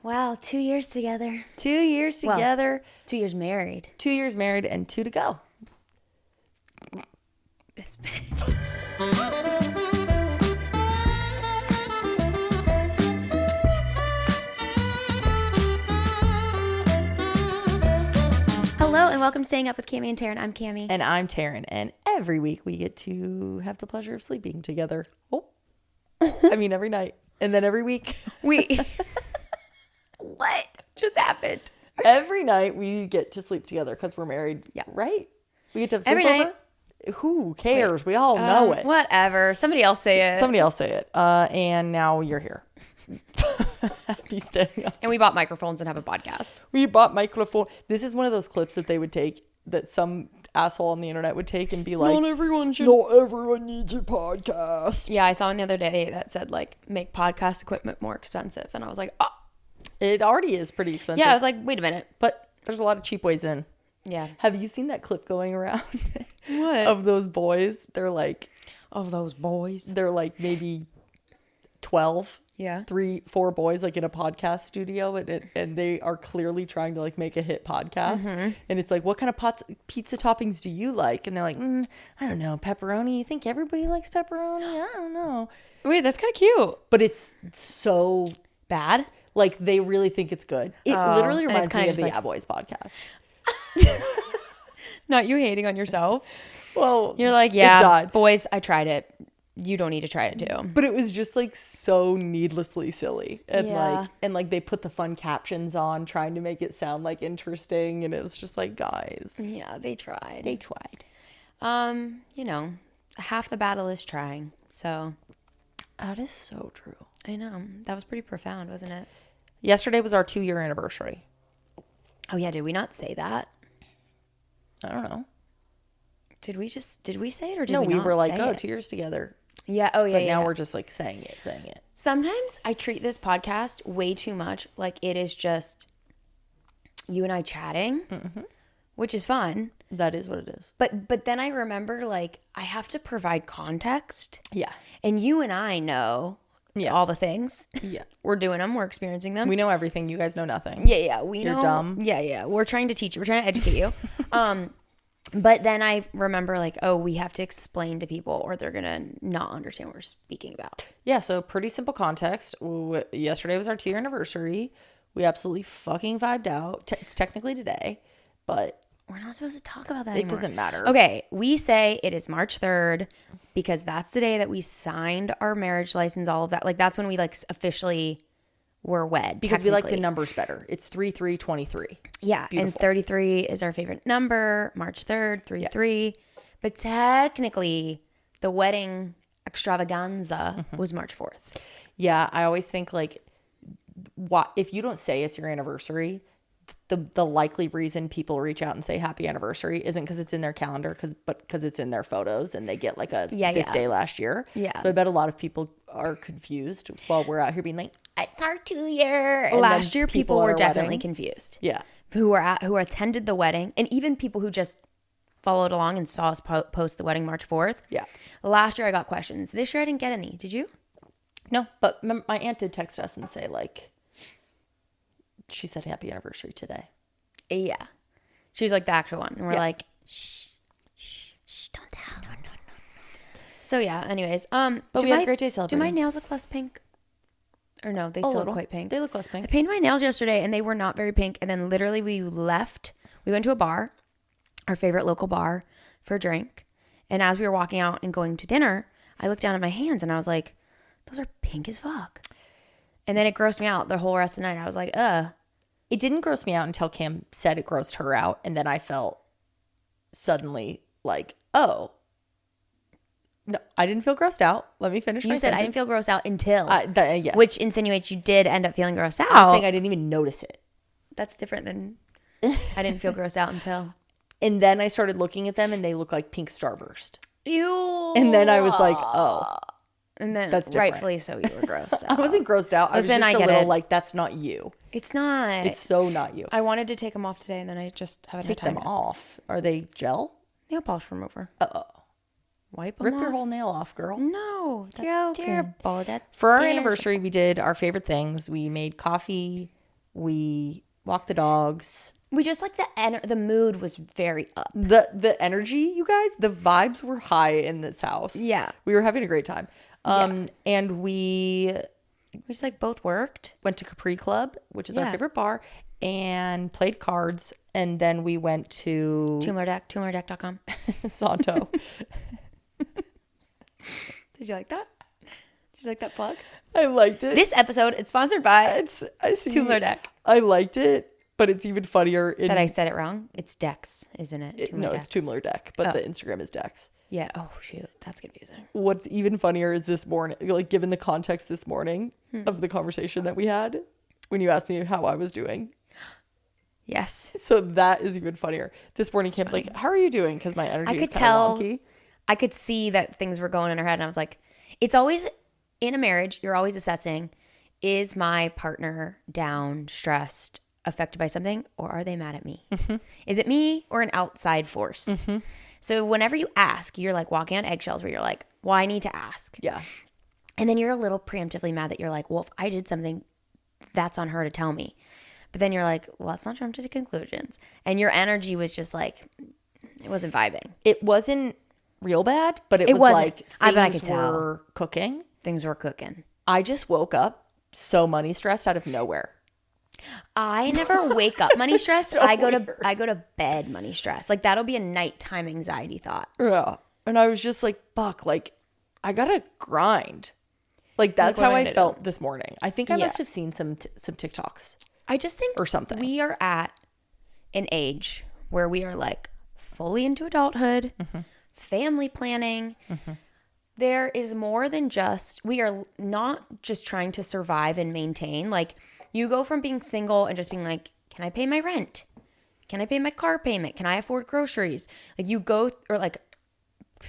Wow, 2 years together. 2 years together. 2 years married. 2 years married and 2 to go. This Hello and welcome to Staying Up with Cami and Taryn. I'm Cami. And I'm Taryn. And every week we get to have the pleasure of sleeping together. Oh, I mean every night. And then every week. What just happened? Every night we get to sleep together because we're married. Yeah. Right? We get to have Every sleepover. night. Who cares? We all know it. Whatever. Somebody else say it. Somebody else say it. And now you're here. Happy staying up. And we bought microphones and have a podcast. We bought microphone. This is one of those clips that they would take, that some asshole on the internet would take and be like, Not everyone needs a podcast. Yeah, I saw one the other day that said like make podcast equipment more expensive, and I was like, oh. It already is pretty expensive. Yeah, I was like, wait a minute. But there's a lot of cheap ways in. Yeah. Have you seen that clip going around? What? Of those boys? They're like maybe 12. Yeah. 3-4 boys like in a podcast studio, and they are clearly trying to like make a hit podcast. Mm-hmm. And it's like, what kind of pizza toppings do you like? And they're like, I don't know, pepperoni. You think everybody likes pepperoni? I don't know. Wait, that's kind of cute. But it's so Bad? like they really think it's good. It literally reminds me of the Yeah Boys podcast. Not you hating on yourself. Well, You're like, yeah, boys, I tried it. You don't need to try it too. But it was just like so needlessly silly. And Yeah. like they put the fun captions on trying to make it sound like interesting, and it was just like, guys. Yeah, they tried. They tried. You know, half the battle is trying. So That is so true. I know. That was pretty profound, wasn't it? Yesterday was our 2-year anniversary. Oh yeah, did we not say that? I don't know. Did we say it or did No, we not were like, say it? 2 years together. Yeah, oh yeah, But yeah. now we're just like saying it. Sometimes I treat this podcast way too much like it is just you and I chatting, which is fun. That is what it is. But then I remember like I have to provide context. Yeah. And you and I know all the things. Yeah. We're doing them. We're experiencing them. We know everything. You guys know nothing. Yeah. You're dumb. Yeah. We're trying to teach you. We're trying to educate you. But then I remember like, oh, we have to explain to people or they're going to not understand what we're speaking about. Yeah, so pretty simple context. Yesterday was our 2-year anniversary. We absolutely fucking vibed out. It's technically today, but we're not supposed to talk about that it anymore. doesn't matter. Okay, we say it is March 3rd because that's the day that we signed our marriage license, all of that. Like that's when we like officially were wed. Because we like the numbers better. It's 3-3-23. Yeah, beautiful. And 33 is our favorite number. March 3rd, 3-3. Yeah. But technically, the wedding extravaganza was March 4th. Yeah, I always think like, if you don't say it's your anniversary, the likely reason people reach out and say happy anniversary isn't because it's in their calendar, but because it's in their photos and they get like this day last year. Yeah. So I bet a lot of people are confused while we're out here being like, it's our 2-year. Last year, people were definitely confused. Yeah. Who attended the wedding, and even people who just followed along and saw us post the wedding March 4th. Yeah. Last year, I got questions. This year, I didn't get any. Did you? No, but my aunt did text us and say like, she said happy anniversary today. Yeah. She's like the actual one. And we're like, shh, don't tell. No. So yeah, anyways. But we had a great day celebrating. Do my nails look less pink? Or no, they still look quite pink. They look less pink. I painted my nails yesterday and they were not very pink. And then literally we left. We went to a bar, our favorite local bar, for a drink. And as we were walking out and going to dinner, I looked down at my hands and I was like, those are pink as fuck. And then it grossed me out the whole rest of the night. I was like, It didn't gross me out until Cam said it grossed her out. And then I felt suddenly like, oh. No, I didn't feel grossed out. Let me finish my You said sentence. I didn't feel grossed out until. Yes. Which insinuates you did end up feeling grossed out. I'm saying I didn't even notice it. That's different than I didn't feel grossed out until. And then I started looking at them and they look like pink starburst. Ew. And then I was like, oh. And then that's different. rightfully so you were grossed out. I wasn't grossed out. Listen, I was just a little it. like, that's not you. It's not. It's so not you. I wanted to take them off today and then I just haven't had time. Take them off. Are they gel? Nail polish remover. Uh-oh. Wipe them Rip off. your whole nail off, girl. No, that's terrible. For our anniversary, we did our favorite things. We made coffee, We walked the dogs. We just like the mood was very up. The energy, you guys, the vibes were high in this house. Yeah. We were having a great time. And we just like both worked. went to Capri Club, which is our favorite bar, and played cards. And then we went to Tumblrdeck.com. Santo. Did you like that? Did you like that plug? I liked it. This episode is sponsored by Tumblr Deck. I liked it, but it's even funnier. That I said it wrong. It's Dex, isn't it? No, it's Tumblr Deck, but the Instagram is Dex. Yeah. Oh, shoot. That's confusing. What's even funnier is this morning, like given the context this morning of the conversation that we had when you asked me how I was doing. Yes. So that is even funnier. This morning, Cam's like, how are you doing? Because my energy is kind of wonky. I could see that things were going in her head. And I was like, it's always in a marriage, you're always assessing, is my partner down, stressed, affected by something, or are they mad at me? Mm-hmm. Is it me or an outside force? Mm-hmm. So whenever you ask, you're like walking on eggshells where you're like, well, I need to ask. Yeah. And then you're a little preemptively mad that you're like, well, if I did something, that's on her to tell me. But then you're like, well, let's not jump to the conclusions. And your energy was just like, it wasn't vibing. It wasn't real bad, but it was wasn't. like things I could tell. were cooking. Things were cooking. I just woke up so money stressed out of nowhere. I never wake up money stressed. So I go to bed money stressed. Like that'll be a nighttime anxiety thought. Yeah. And I was just like, fuck, like I gotta grind. Like that's how I felt this morning. I think I must have seen some TikToks. I just think or something. We are at an age where we are like fully into adulthood, family planning. There is more than just, we are not just trying to survive and maintain. Like you go from being single and just being like, can I pay my rent? Can I pay my car payment? Can I afford groceries? Like you go, or like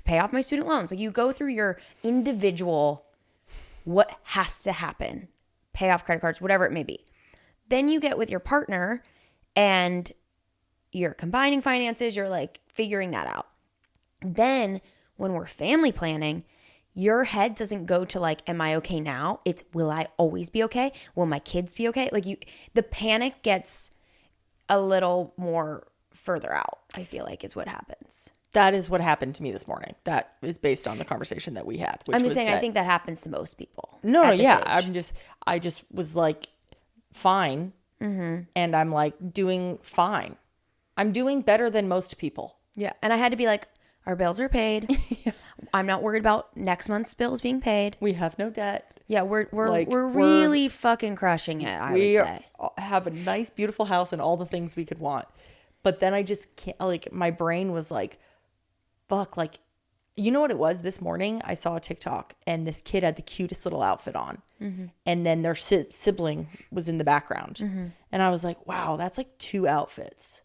pay off my student loans. Like you go through your individual, what has to happen, pay off credit cards, whatever it may be. Then you get with your partner and you're combining finances. You're like figuring that out. Then when we're family planning, your head doesn't go to like, am I okay now? It's, will I always be okay? Will my kids be okay? Like the panic gets a little more further out, I feel like is what happens. That is what happened to me this morning. That is based on the conversation that we had. I'm just saying, I think that happens to most people. No, yeah. I just was like, fine. And I'm like doing fine. I'm doing better than most people. Yeah. And I had to be like, our bills are paid. I'm not worried about next month's bills being paid. We have no debt. Yeah, we're really fucking crushing it, I would say. We have a nice, beautiful house and all the things we could want. But then I just can't, like, my brain was like, fuck, like, you know what it was? This morning, I saw a TikTok and this kid had the cutest little outfit on. And then their sibling was in the background. And I was like, wow, that's like 2 outfits.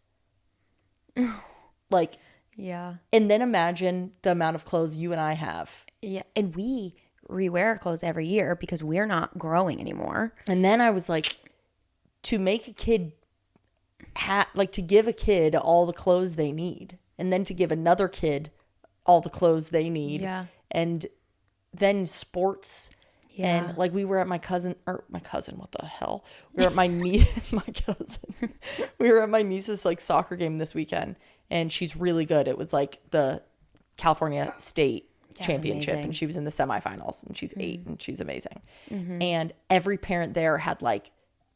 Like, yeah. And then imagine the amount of clothes you and I have. Yeah. And we rewear our clothes every year because we're not growing anymore. And then I was like, to make a kid, to give a kid all the clothes they need. And then to give another kid all the clothes they need. Yeah. And then sports. Yeah. And like we were at my cousin, what the hell? We were at my niece, we were at my niece's like soccer game this weekend. And she's really good. It was like the California State Championship. Amazing. And she was in the semifinals. And she's 8 and she's amazing. And every parent there had like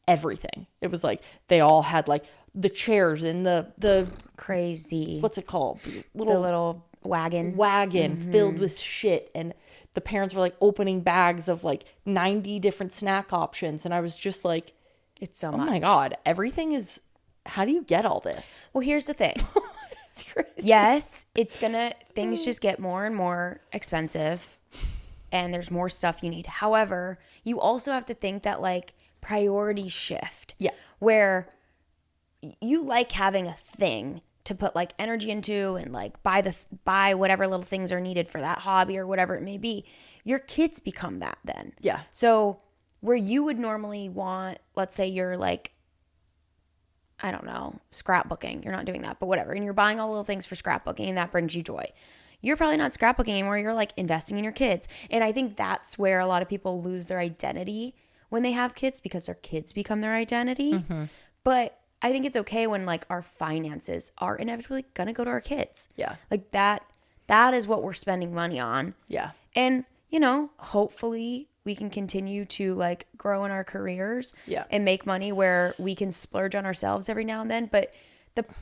everything. It was like they all had like the chairs and the crazy, what's it called? The little wagon filled with shit. And the parents were like opening bags of like 90 different snack options. And I was just like, it's so much. Oh my God, everything is, how do you get all this? Well, here's the thing. It's crazy. Yes, things just get more and more expensive and there's more stuff you need. However, you also have to think that like priorities shift. Yeah. Where you like having a thing to put like energy into and like buy whatever little things are needed for that hobby or whatever it may be. Your kids become that then. Yeah. So where you would normally want, let's say you're like, I don't know, scrapbooking. You're not doing that, but whatever. And you're buying all the little things for scrapbooking and that brings you joy. You're probably not scrapbooking anymore. You're like investing in your kids. And I think that's where a lot of people lose their identity when they have kids because their kids become their identity. But I think it's okay when like our finances are inevitably going to go to our kids. Yeah. Like that is what we're spending money on. Yeah. And, hopefully we can continue to like grow in our careers and make money where we can splurge on ourselves every now and then. But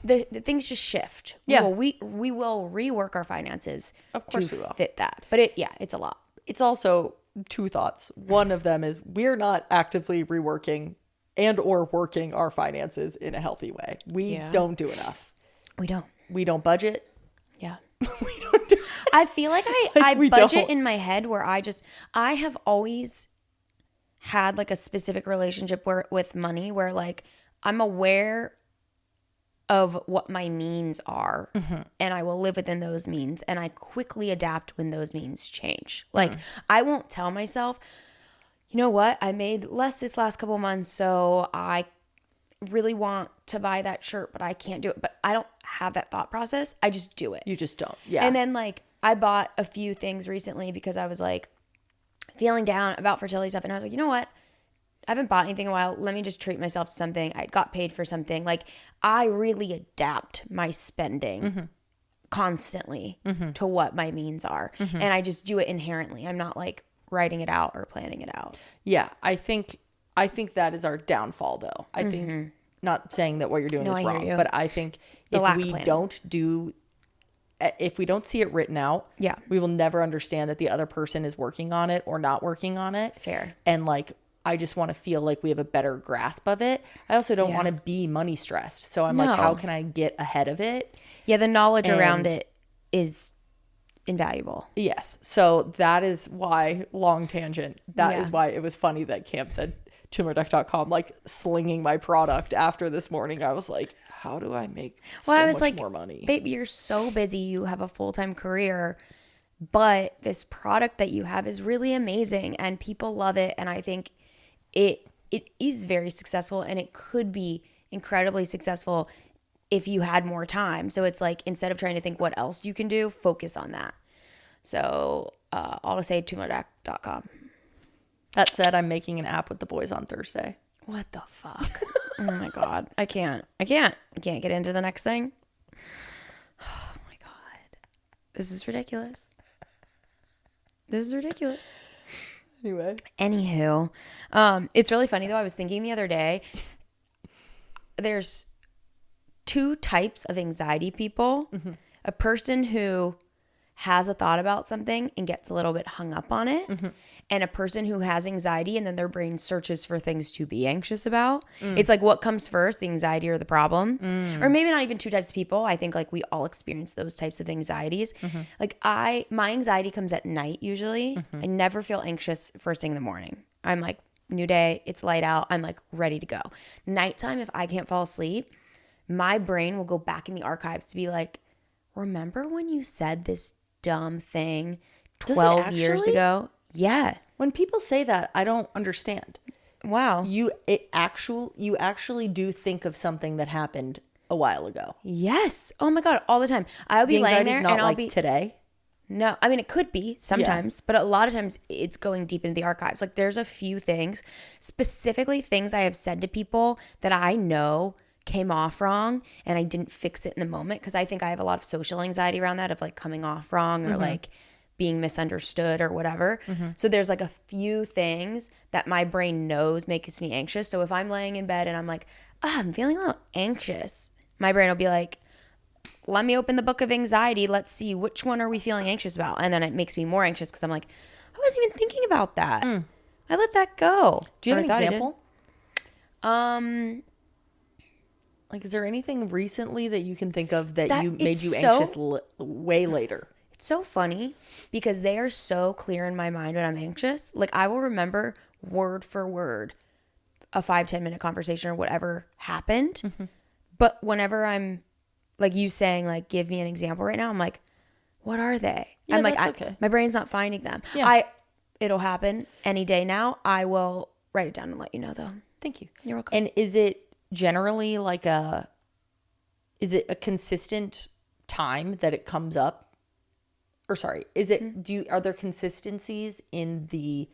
the things just shift. Yeah. We will rework our finances Of course to we will. fit that. But it's a lot. It's also two thoughts. One of them is we're not actively reworking and or working our finances in a healthy way. We don't do enough. We don't. We don't budget. Yeah. We don't do I feel like I we budget don't. in my head where I have always had like a specific relationship with money where like I'm aware of what my means are and I will live within those means and I quickly adapt when those means change. Like I won't tell myself, you know what, I made less this last couple months, so I really want to buy that shirt, but I can't do it. But I don't have that thought process. I just do it. You just don't. Yeah. And then like I bought a few things recently because I was like feeling down about fertility stuff. And I was like, you know what? I haven't bought anything in a while. Let me just treat myself to something. I got paid for something. Like I really adapt my spending constantly to what my means are. And I just do it inherently. I'm not like writing it out or planning it out. Yeah. I think that is our downfall though. I think not saying that what you're doing No, is I hear wrong, you. but I think lack if of we planning. if we don't see it written out, we will never understand that the other person is working on it or not working on it. Fair. And like, I just want to feel like we have a better grasp of it. I also don't want to be money stressed. So I'm like, how can I get ahead of it? Yeah, the knowledge around it is invaluable. Yes. So that is why, long tangent, that is why it was funny that Cam said tumordeck.com, like slinging my product after this morning. I was like, how do I make much more money? Babe, you're so busy. You have a full-time career, but this product that you have is really amazing and people love it. And I think it is very successful and it could be incredibly successful if you had more time. So it's like, instead of trying to think what else you can do, focus on that. So I'll just say tumordeck.com. That said, I'm making an app with the boys on Thursday. What the fuck? Oh my God. I can't get into the next thing. Oh my God. This is ridiculous. Anyway. Anywho, it's really funny though. I was thinking the other day, there's two types of anxiety people. A person who has a thought about something and gets a little bit hung up on it, and a person who has anxiety and then their brain searches for things to be anxious about. It's like, what comes first, the anxiety or the problem? Or maybe not even two types of people. I think like we all experience those types of anxieties. Like my anxiety comes at night usually. I never feel anxious first thing in the morning. I'm like, new day, it's light out, I'm like ready to go. Nighttime, if I can't fall asleep, my brain will go back in the archives to be like, remember when you said this dumb thing 12 years ago? Yeah. When people say that, I don't understand. Wow. You actually do think of something that happened a while ago. Yes. Oh my God. All the time. I'll be The laying anxiety's there not and I'll like be today. No, I mean, it could be sometimes, but a lot of times it's going deep into the archives. Like there's a few things, specifically things I have said to people that I know came off wrong and I didn't fix it in the moment, because I think I have a lot of social anxiety around that, of like coming off wrong or like being misunderstood or whatever. So there's like a few things that my brain knows makes me anxious. So if I'm laying in bed and I'm like, I'm feeling a little anxious, my brain will be like, let me open the book of anxiety. Let's see, which one are we feeling anxious about? And then it makes me more anxious because I'm like, I wasn't even thinking about that. I let that go. Do you have Or I an thought I did. example? Like, is there anything recently that you can think of that you made it's you so- anxious way later? It's so funny because they are so clear in my mind when I'm anxious. Like I will remember word for word a 5-10 minute conversation or whatever happened. But whenever I'm like you saying like, give me an example right now, I'm like, what are they? Yeah, I'm like, that's okay. my brain's not finding them. Yeah. It'll happen any day now. I will write it down and let you know though. Thank you. You're welcome. And is it generally like is it a consistent time that it comes up? Or sorry, is it, are there consistencies in the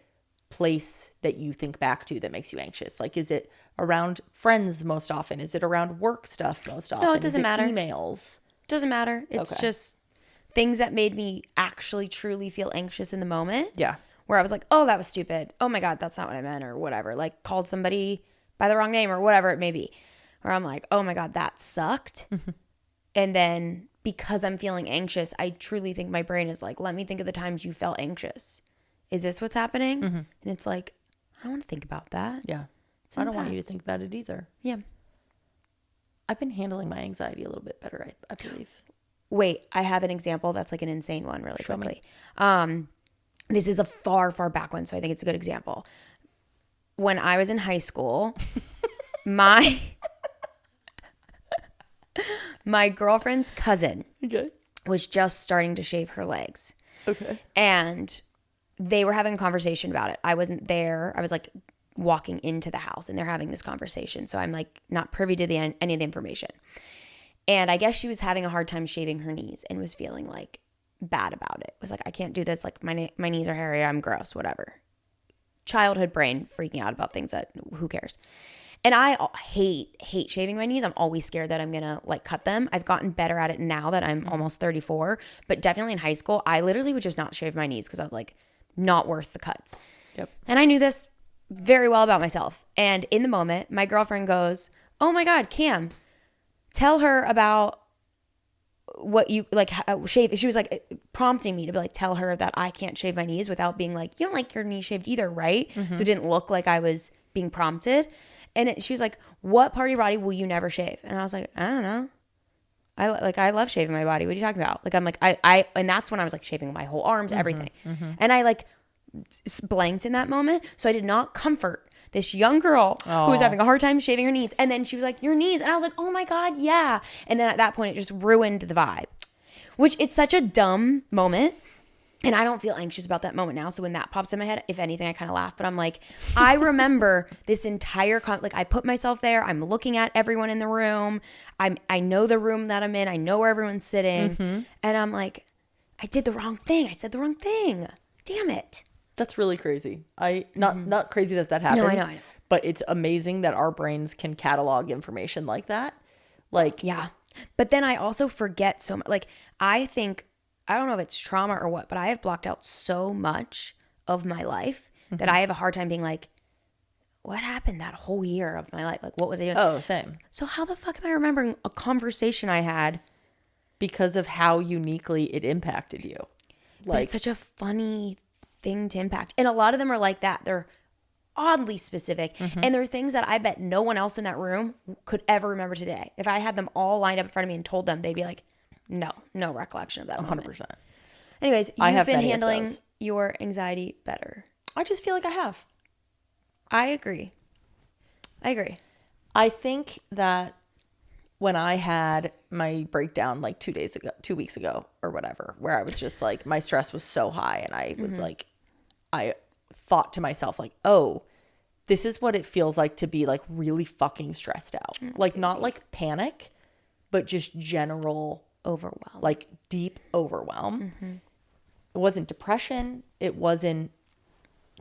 place that you think back to that makes you anxious? Like, is it around friends most often? Is it around work stuff most often? No, it doesn't matter. Emails? Doesn't matter. It's Okay. just things that made me actually truly feel anxious in the moment. Yeah. Where I was like, oh, that was stupid. Oh my God, that's not what I meant, or whatever. Like, called somebody by the wrong name or whatever it may be. Where I'm like, oh my God, that sucked. And then because I'm feeling anxious, I truly think my brain is like, let me think of the times you felt anxious. Is this what's happening? And it's like, I don't want to think about that. Yeah. It's in I the don't want you to past. think about it either. Yeah. I've been handling my anxiety a little bit better, I believe. Wait, I have an example that's like an insane one really Show quickly. This is a far, far back one, so I think it's a good example. When I was in high school, my girlfriend's cousin Okay. was just starting to shave her legs. Okay. And they were having a conversation about it. I wasn't there. I was like walking into the house and they're having this conversation. So I'm like not privy to any of the information. And I guess she was having a hard time shaving her knees and was feeling like bad about it. Was like, I can't do this. Like my knees are hairy. I'm gross, whatever. Childhood brain freaking out about things that who cares. And I hate shaving my knees. I'm always scared that I'm going to like cut them. I've gotten better at it now that I'm almost 34, but definitely in high school, I literally would just not shave my knees because I was like, not worth the cuts. Yep. And I knew this very well about myself. And in the moment, my girlfriend goes, oh my God, Cam, tell her about what you like shave. She was like prompting me to be like, tell her that I can't shave my knees without being like, you don't like your knees shaved either, right? So it didn't look like I was being prompted. And she was like, what part of your body will you never shave? And I was like, I don't know. I love shaving my body. What are you talking about? Like, I'm like, and that's when I was like shaving my whole arms, everything. And I like blanked in that moment. So I did not comfort this young girl who was having a hard time shaving her knees. And then she was like, your knees. And I was like, oh my God, yeah. And then at that point, it just ruined the vibe, which it's such a dumb moment. And I don't feel anxious about that moment now. So when that pops in my head, if anything, I kind of laugh. But I'm like, I remember this entire like I put myself there. I'm looking at everyone in the room. I know the room that I'm in. I know where everyone's sitting. And I'm like, I did the wrong thing. I said the wrong thing. Damn it. That's really crazy. Not crazy that happens. No, I know. But it's amazing that our brains can catalog information like that. Like, yeah. But then I also forget so much. Like, I think, I don't know if it's trauma or what, but I have blocked out so much of my life that I have a hard time being like, what happened that whole year of my life? Like, what was I doing? oh, same. So how the fuck am I remembering a conversation I had? Because of how uniquely it impacted you. But Like, it's such a funny thing to impact. And a lot of them are like that. They're oddly specific. And there are things that I bet no one else in that room could ever remember today. If I had them all lined up in front of me and told them, they'd be like, no recollection of that 100%. moment. Anyways, I you've have been many of handling those. your anxiety better. I just feel like I have. I agree. I think that when I had my breakdown like 2 weeks ago or whatever, where I was just like, my stress was so high and I was like, I thought to myself like, oh, this is what it feels like to be like really fucking stressed out. Like not like panic, but just general Overwhelmed. like deep overwhelm. It wasn't depression. It wasn't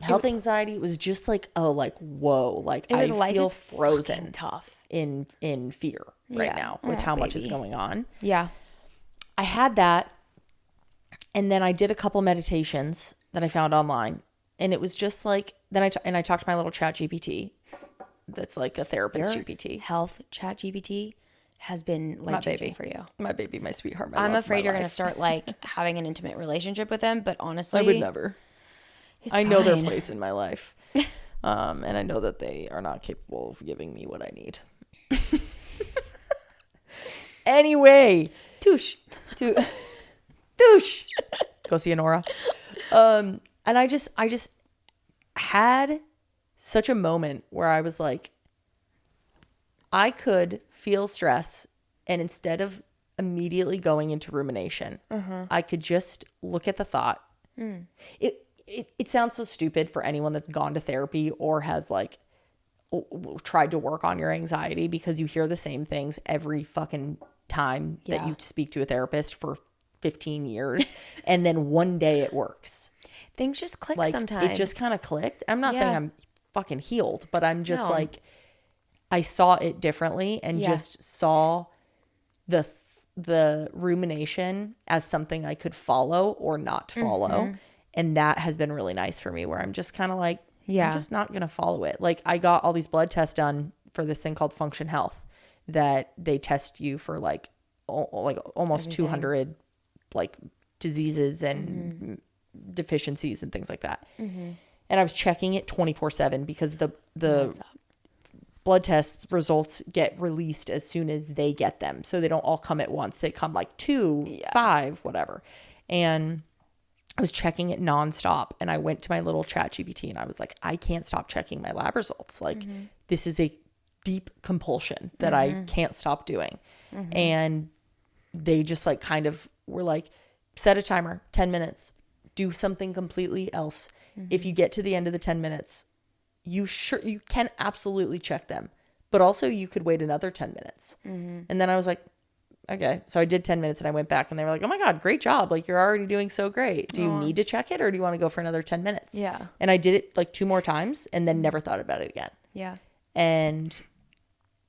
health anxiety. It was just like, oh, like, whoa, like I life feel is frozen fucking tough. in fear right Yeah. now with Oh, how much is baby. going on. Yeah. I had that. And then I did a couple meditations that I found online. And it was just like, then I talked to my little chat GPT. That's like a therapist Your GPT. Health chat GPT has been life changing for you. My baby, my sweetheart, my I'm love, afraid my you're going to life. start like having an intimate relationship with them, but honestly, I would never. It's I know their fine. place in my life. And I know that they are not capable of giving me what I need. Anyway. Touche. Douche. Go see Honora. And I just had such a moment where I was like, I could feel stress, and instead of immediately going into rumination, I could just look at the thought. It sounds so stupid for anyone that's gone to therapy or has like tried to work on your anxiety, because you hear the same things every fucking time that Yeah. you speak to a therapist for 15 years. And then one day it works. Things just click Like sometimes. it just kind of clicked. I'm not saying I'm fucking healed, but I'm just No. like, I saw it differently and just saw the rumination as something I could follow or not follow. And that has been really nice for me, where I'm just kind of like, I'm just not going to follow it. Like I got all these blood tests done for this thing called Function Health, that they test you for like almost 200 like diseases and deficiencies and things like that. And I was checking it 24/7 because the blood test results get released as soon as they get them. So they don't all come at once. They come like 2, 5, whatever. And I was checking it nonstop. And I went to my little chat GPT and I was like, I can't stop checking my lab results. Like this is a deep compulsion that I can't stop doing. And they just like kind of were like, set a timer, 10 minutes, do something completely else. If you get to the end of the 10 minutes, you can absolutely check them, but also you could wait another 10 minutes. And then I was like, okay. So I did 10 minutes and I went back and they were like, oh my God, great job. Like you're already doing so great. Do you need to check it or do you want to go for another 10 minutes? Yeah. And I did it like 2 more times and then never thought about it again. Yeah. And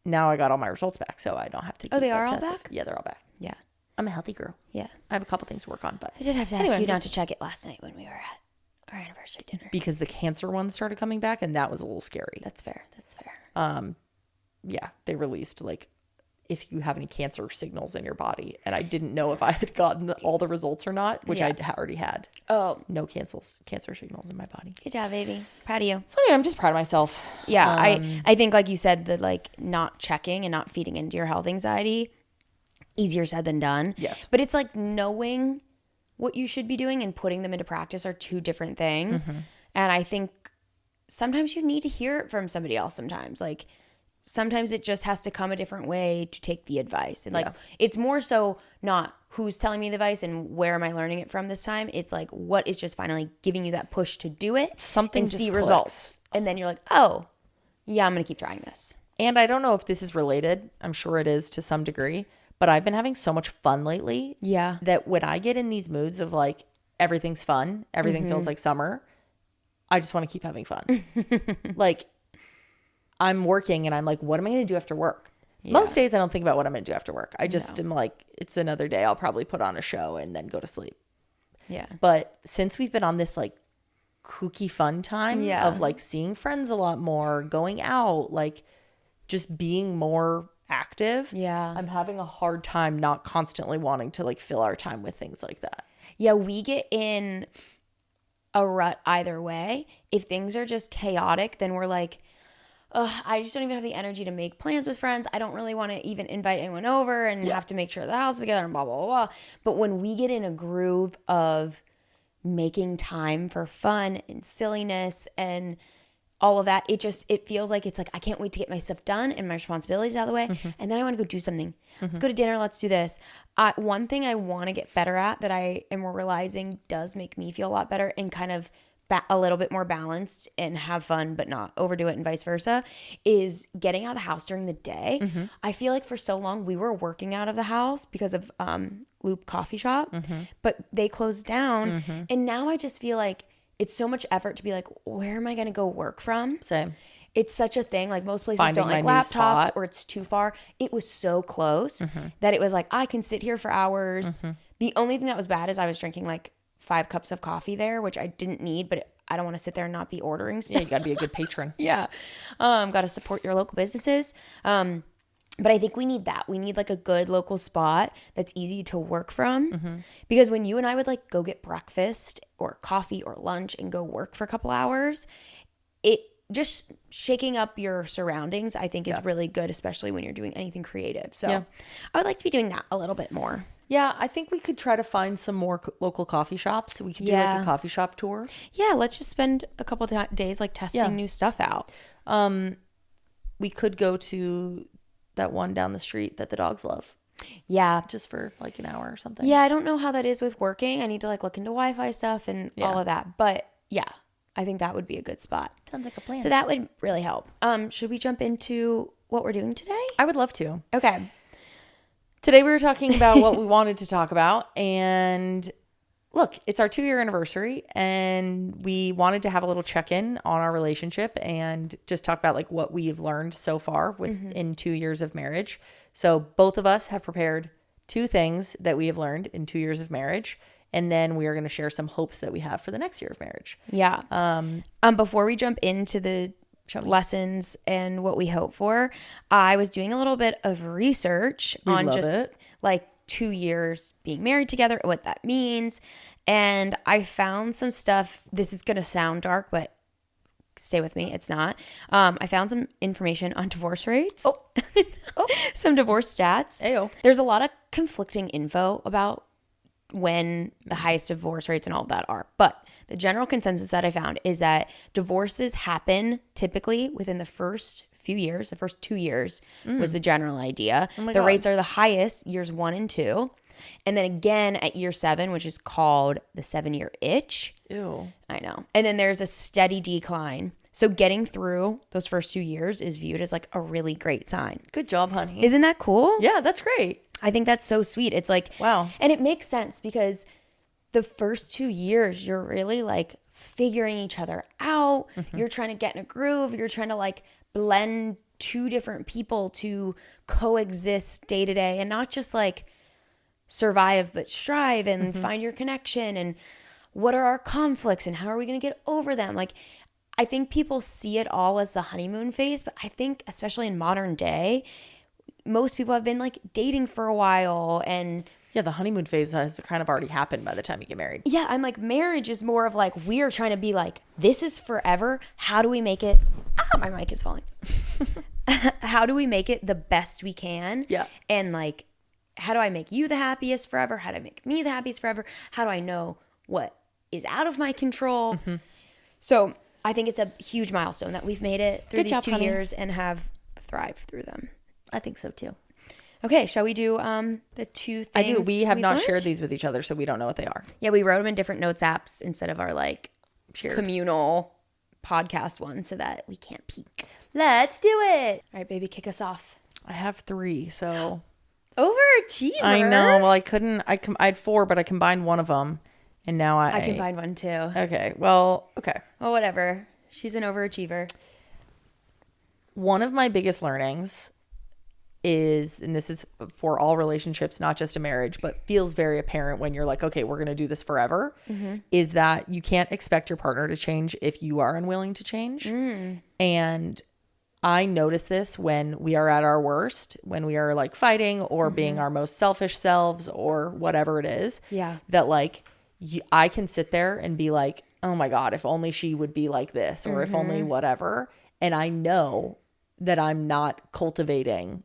now I got all my results back, so I don't have to keep they are all obsessive. back? Yeah, they're all back. Yeah. I'm a healthy girl. Yeah. I have a couple things to work on, but I did have to ask Anyway, you not just- to check it last night when we were at our anniversary dinner. because the cancer one started coming back and that was a little scary. That's fair. That's fair. Yeah, they released like if you have any cancer signals in your body, and I didn't know if I had gotten all the results or not, which I already had. Oh, No cancer signals in my body. good job, baby. Proud of you. So anyway, I'm just proud of myself. Yeah, I think like you said, the like not checking and not feeding into your health anxiety, easier said than done. Yes. But it's like knowing what you should be doing and putting them into practice are two different things. And I think sometimes you need to hear it from somebody else sometimes. Like sometimes it just has to come a different way to take the advice. And like it's more so not who's telling me the advice and where am I learning it from this time. It's like what is just finally giving you that push to do it, Something and just see clicks. results. And then you're like, oh, yeah, I'm going to keep trying this. And I don't know if this is related. I'm sure it is to some degree, but I've been having so much fun lately. Yeah. That when I get in these moods of like everything's fun, everything feels like summer, I just want to keep having fun. Like I'm working and I'm like, what am I going to do after work? Most days I don't think about what I'm going to do after work. I just am like, it's another day. I'll probably put on a show and then go to sleep. Yeah. But since we've been on this like kooky fun time Yeah. of like seeing friends a lot more, going out, like just being more active. Yeah. I'm having a hard time not constantly wanting to like fill our time with things like that. Yeah, we get in a rut either way. If things are just chaotic, then we're like, ugh, I just don't even have the energy to make plans with friends. I don't really want to even invite anyone over and have to make sure the house is together and blah, blah, blah, blah. But when we get in a groove of making time for fun and silliness and all of that, it feels like it's like, I can't wait to get my stuff done and my responsibilities out of the way. And then I want to go do something. Let's go to dinner. Let's do this. One thing I want to get better at that I am realizing does make me feel a lot better and kind of a little bit more balanced and have fun but not overdo it and vice versa is getting out of the house during the day. I feel like for so long we were working out of the house because of Loop Coffee Shop, but they closed down. And now I just feel like it's so much effort to be like, where am I going to go work from? Same. It's such a thing. Like most places Finding don't like my new laptops spot. or it's too far. It was so close that it was like, I can sit here for hours. The only thing that was bad is I was drinking like 5 cups of coffee there, which I didn't need, but I don't want to sit there and not be ordering stuff. Yeah, you got to be a good patron. Yeah. Got to support your local businesses. But I think we need that. We need like a good local spot that's easy to work from. Because when you and I would like go get breakfast or coffee or lunch and go work for a couple hours, it just shaking up your surroundings, I think is really good, especially when you're doing anything creative. So I would like to be doing that a little bit more. Yeah, I think we could try to find some more local coffee shops. We could do like a coffee shop tour. Yeah, let's just spend a couple days like testing new stuff out. We could go to that one down the street that the dogs love. Yeah. Just for like an hour or something. Yeah, I don't know how that is with working. I need to like look into Wi-Fi stuff and all of that. But yeah, I think that would be a good spot. Sounds like a plan. So that would really help. Should we jump into what we're doing today? I would love to. Okay. Today we were talking about what we wanted to talk about, and look, it's our 2-year anniversary, and we wanted to have a little check-in on our relationship and just talk about like what we've learned so far in 2 years of marriage. So both of us have prepared 2 things that we have learned in 2 years of marriage, and then we are going to share some hopes that we have for the next year of marriage. Yeah. Before we jump into the lessons and what we hope for, I was doing a little bit of research on just like 2 years being married together, what that means. And I found some stuff. This is going to sound dark, but stay with me. It's not. I found some information on divorce rates. Some divorce stats. Ayo. There's a lot of conflicting info about when the highest divorce rates and all of that are. But the general consensus that I found is that divorces happen typically within the first few years. The first 2 years was the general idea. The rates are the highest years 1 and 2. And then again at year 7, which is called the 7-year itch. Ew. I know. And then there's a steady decline. So getting through those first 2 years is viewed as like a really great sign. Good job, honey. Isn't that cool? Yeah, that's great. I think that's so sweet. It's like, wow. And it makes sense because the first 2 years, you're really like figuring each other out. You're trying to get in a groove. You're trying to like blend 2 different people to coexist day to day and not just like survive, but strive and find your connection. And what are our conflicts and how are we going to get over them? Like, I think people see it all as the honeymoon phase, but I think especially in modern day, most people have been like dating for a while and yeah, the honeymoon phase has kind of already happened by the time you get married. Yeah, I'm like marriage is more of like we're trying to be like this is forever. How do we make it? My mic is falling. How do we make it the best we can? Yeah. And like how do I make you the happiest forever? How do I make me the happiest forever? How do I know what is out of my control? So I think it's a huge milestone that we've made it through these 2 years and have thrived through them. I think so too. Okay, shall we do the 2 things? I do. We have not learned? shared these with each other, so we don't know what they are. Yeah, we wrote them in different notes apps instead of our like communal podcast one so that we can't peek. Let's do it. All right, baby, kick us off. I have 3, so overachiever. I know. Well, I couldn't. I had 4, but I combined one of them, and now I combined one too. Okay. Well, okay. Well, whatever. She's an overachiever. One of my biggest learnings is, and this is for all relationships, not just a marriage, but feels very apparent when you're like, okay, we're going to do this forever, is that you can't expect your partner to change if you are unwilling to change. And I notice this when we are at our worst, when we are like fighting or being our most selfish selves or whatever it is. Yeah. That like I can sit there and be like, oh my God, if only she would be like this or if only whatever. And I know that I'm not cultivating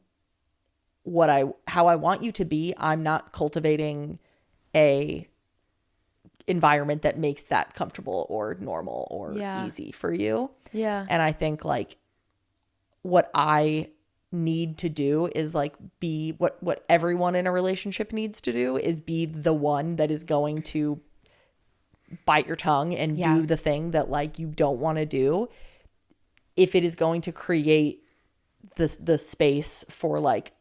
how I want you to be. I'm not cultivating a environment that makes that comfortable or normal or easy for you. Yeah. And I think like what I need to do is like be what everyone in a relationship needs to do is be the one that is going to bite your tongue and do the thing that like you don't want to do if it is going to create the space for like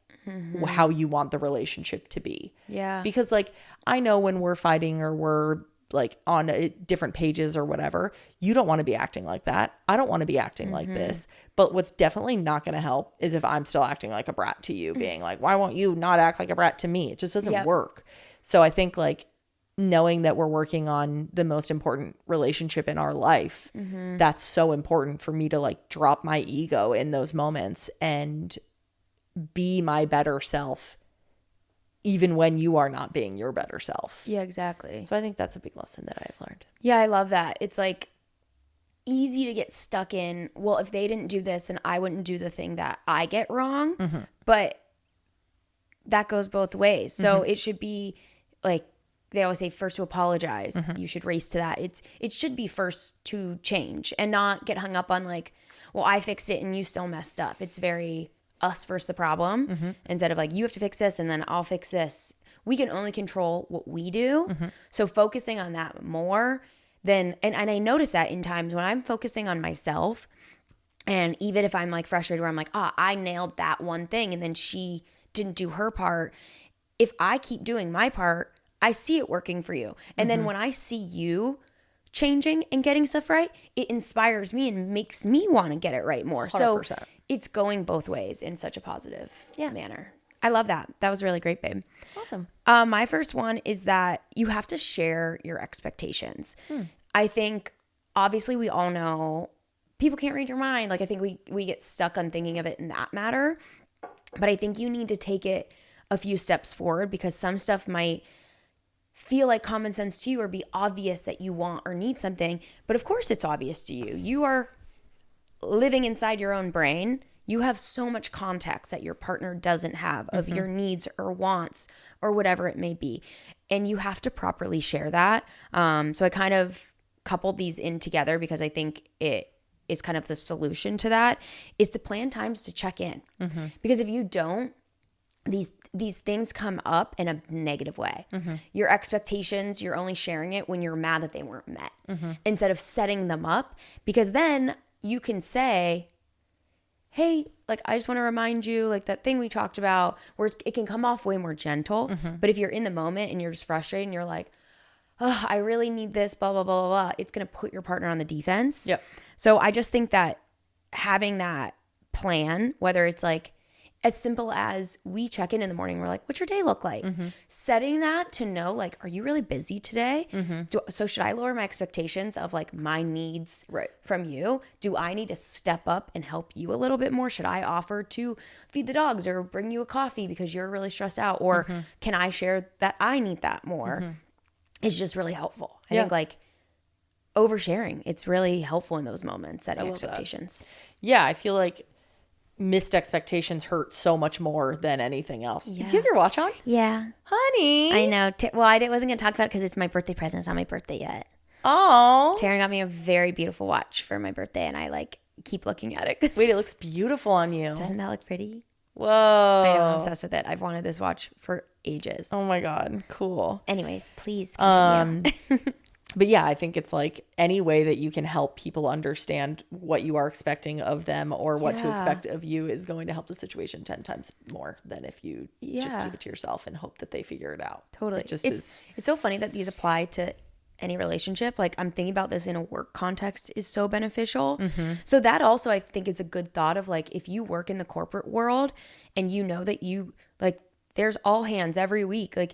how you want the relationship to be. Yeah. Because like I know when we're fighting or we're like on different pages or whatever, you don't want to be acting like that. I don't want to be acting like this. But what's definitely not going to help is if I'm still acting like a brat to you, being like, why won't you not act like a brat to me? It just doesn't work. So I think like knowing that we're working on the most important relationship in our life, that's so important for me to like drop my ego in those moments and be my better self even when you are not being your better self. Yeah, exactly. So I think that's a big lesson that I've learned. Yeah, I love that. It's like easy to get stuck in, well, if they didn't do this, then I wouldn't do the thing that I get wrong. But that goes both ways. So it should be like, they always say first to apologize. You should race to that. It should be first to change and not get hung up on like, well, I fixed it and you still messed up. It's very us versus the problem instead of like, you have to fix this and then I'll fix this. We can only control what we do. So focusing on that more than, and I notice that in times when I'm focusing on myself, And even if I'm like frustrated where I'm like, I nailed that one thing and then she didn't do her part. If I keep doing my part, I see it working for you. And then when I see you changing and getting stuff right, it inspires me and makes me want to get it right more. 100%. So it's going both ways in such a positive manner. I love that. That was really great, babe. Awesome. My first one is that you have to share your expectations. I think obviously we all know people can't read your mind. Like I think we get stuck on thinking of it in that matter. But I think you need to take it a few steps forward because some stuff might feel like common sense to you or be obvious that you want or need something. But of course it's obvious to you. You are living inside your own brain. You have so much context that your partner doesn't have of your needs or wants or whatever it may be. And you have to properly share that. So I kind of coupled these in together because I think it is kind of the solution to that is to plan times to check in. Because if you don't, these things come up in a negative way. Your expectations, you're only sharing it when you're mad that they weren't met instead of setting them up, because then you can say, hey, like, I just want to remind you, like that thing we talked about, where it can come off way more gentle. But if you're in the moment and you're just frustrated and you're like, oh, I really need this, blah, blah, blah, blah, blah, it's going to put your partner on the defense. Yep. So I just think that having that plan, whether it's like as simple as we check in the morning, we're like, what's your day look like? Setting that to know, like, are you really busy today? So should I lower my expectations of like my needs from you? Do I need to step up and help you a little bit more? Should I offer to feed the dogs or bring you a coffee because you're really stressed out? Or can I share that I need that more? It's just really helpful. I think like oversharing, it's really helpful in those moments, setting expectations. Yeah, I feel like missed expectations hurt so much more than anything else. Yeah. Do you have your watch on? Yeah. Honey. I know. Well, I wasn't going to talk about it because it's my birthday present. It's not my birthday yet. Oh. Taryn got me a very beautiful watch for my birthday, and I like keep looking at it. Wait, it looks beautiful on you. Doesn't that look pretty? Whoa. I know. I'm obsessed with it. I've wanted this watch for ages. Oh my God. Cool. Anyways, please continue. But yeah, I think it's like any way that you can help people understand what you are expecting of them or what to expect of you is going to help the situation 10 times more than if you just keep it to yourself and hope that they figure it out. Totally. It's so funny that these apply to any relationship. Like I'm thinking about this in a work context is so beneficial. So that also I think is a good thought of like, if you work in the corporate world and you know that you like, there's all hands every week, like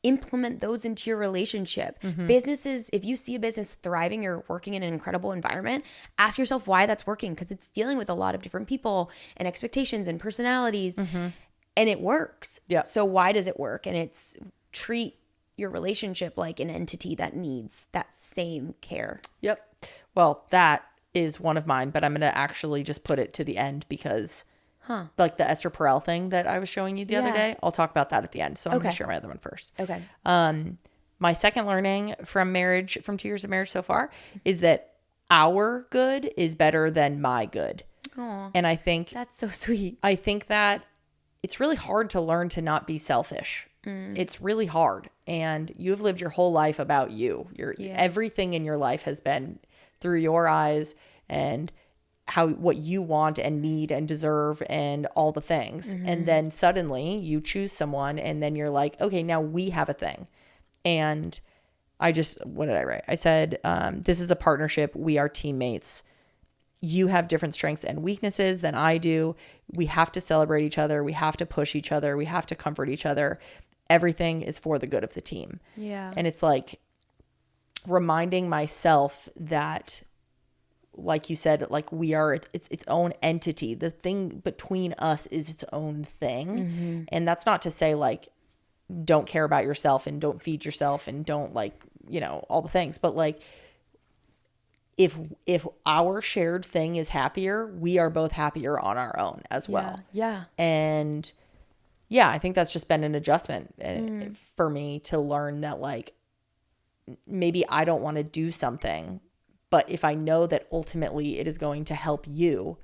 implement those into your relationship. Businesses, if you see a business thriving, you're working in an incredible environment, ask yourself why that's working, because it's dealing with a lot of different people and expectations and personalities, and it works. Yeah. So why does it work? And it's treat your relationship like an entity that needs that same care. Yep. Well, that is one of mine, but I'm going to actually just put it to the end because like the Esther Perel thing that I was showing you the other day, I'll talk about that at the end. So I'm going to share my other one first. Okay. My second learning from 2 years of marriage so far is that our good is better than my good. Aw, and I think that's so sweet. I think that it's really hard to learn to not be selfish. It's really hard. And you've lived your whole life about you. Everything in your life has been through your eyes and what you want and need and deserve and all the things. And then suddenly you choose someone and then you're like, okay, now we have a thing. And what did I write? I said, this is a partnership. We are teammates. You have different strengths and weaknesses than I do. We have to celebrate each other. We have to push each other. We have to comfort each other. Everything is for the good of the team. Yeah. And it's like reminding myself that, like you said, like we are its own entity. The thing between us is its own thing. And that's not to say like don't care about yourself and don't feed yourself and don't like, all the things. But like if our shared thing is happier, we are both happier on our own as well. Yeah. And yeah, I think that's just been an adjustment for me to learn that like maybe I don't want to do something, but if I know that ultimately it is going to help you,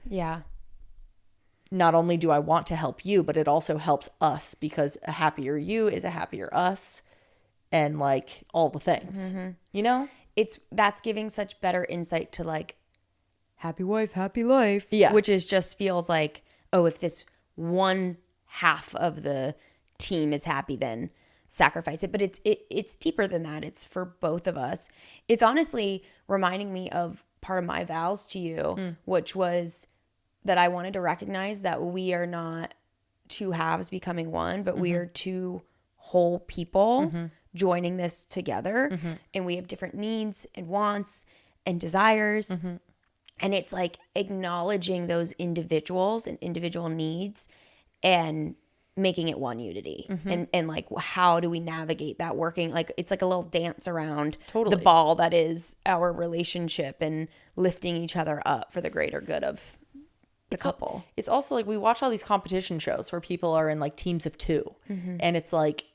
not only do I want to help you, but it also helps us because a happier you is a happier us and like all the things, That's giving such better insight to like happy wife, happy life. Yeah. Which is just feels like, oh, if this one half of the team is happy, then sacrifice it. But it's deeper than that. It's for both of us. It's honestly reminding me of part of my vows to you, which was that I wanted to recognize that we are not two halves becoming one, but we are two whole people joining this together. And we have different needs and wants and desires. And it's like acknowledging those individuals and individual needs and making it one unity. And like, how do we navigate that working? Like, it's like a little dance around the ball that is our relationship and lifting each other up for the greater good of the couple. It's also like we watch all these competition shows where people are in like teams of two. And it's like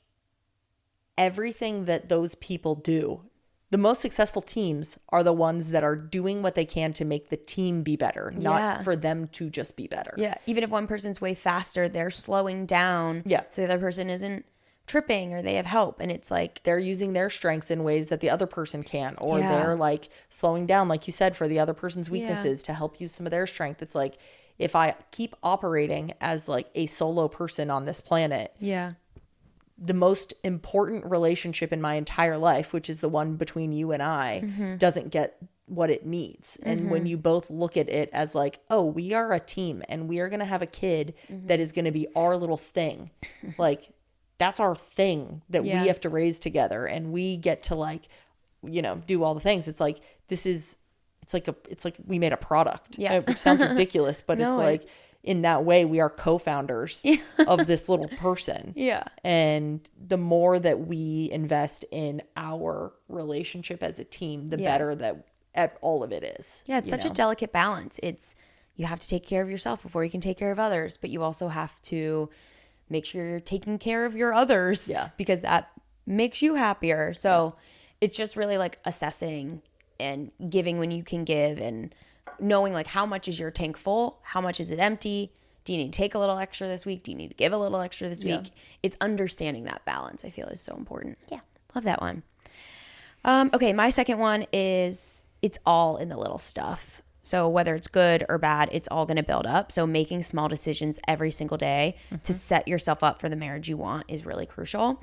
everything that those people do, the most successful teams are the ones that are doing what they can to make the team be better, not for them to just be better. Yeah. Even if one person's way faster, they're slowing down. Yeah. So the other person isn't tripping or they have help. And it's like they're using their strengths in ways that the other person can, or they're like slowing down, like you said, for the other person's weaknesses to help use some of their strength. It's like, if I keep operating as like a solo person on this planet, the most important relationship in my entire life, which is the one between you and I, doesn't get what it needs. And when you both look at it as like, oh, we are a team and we are going to have a kid that is going to be our little thing. Like, that's our thing that we have to raise together, and we get to like, you know, do all the things. It's like, it's like we made a product. Yeah. It sounds ridiculous, but it's like, in that way, we are co-founders of this little person. Yeah. And the more that we invest in our relationship as a team, the better that all of it is. Yeah, it's such a delicate balance. It's, you have to take care of yourself before you can take care of others, but you also have to make sure you're taking care of your others. Yeah. Because that makes you happier. So it's just really like assessing and giving when you can give, and knowing like, how much is your tank full? How much is it empty? Do you need to take a little extra this week? Do you need to give a little extra this week? It's understanding that balance, I feel, is so important. Yeah. Love that one. Okay. My second one is, it's all in the little stuff. So whether it's good or bad, it's all going to build up. So making small decisions every single day to set yourself up for the marriage you want is really crucial.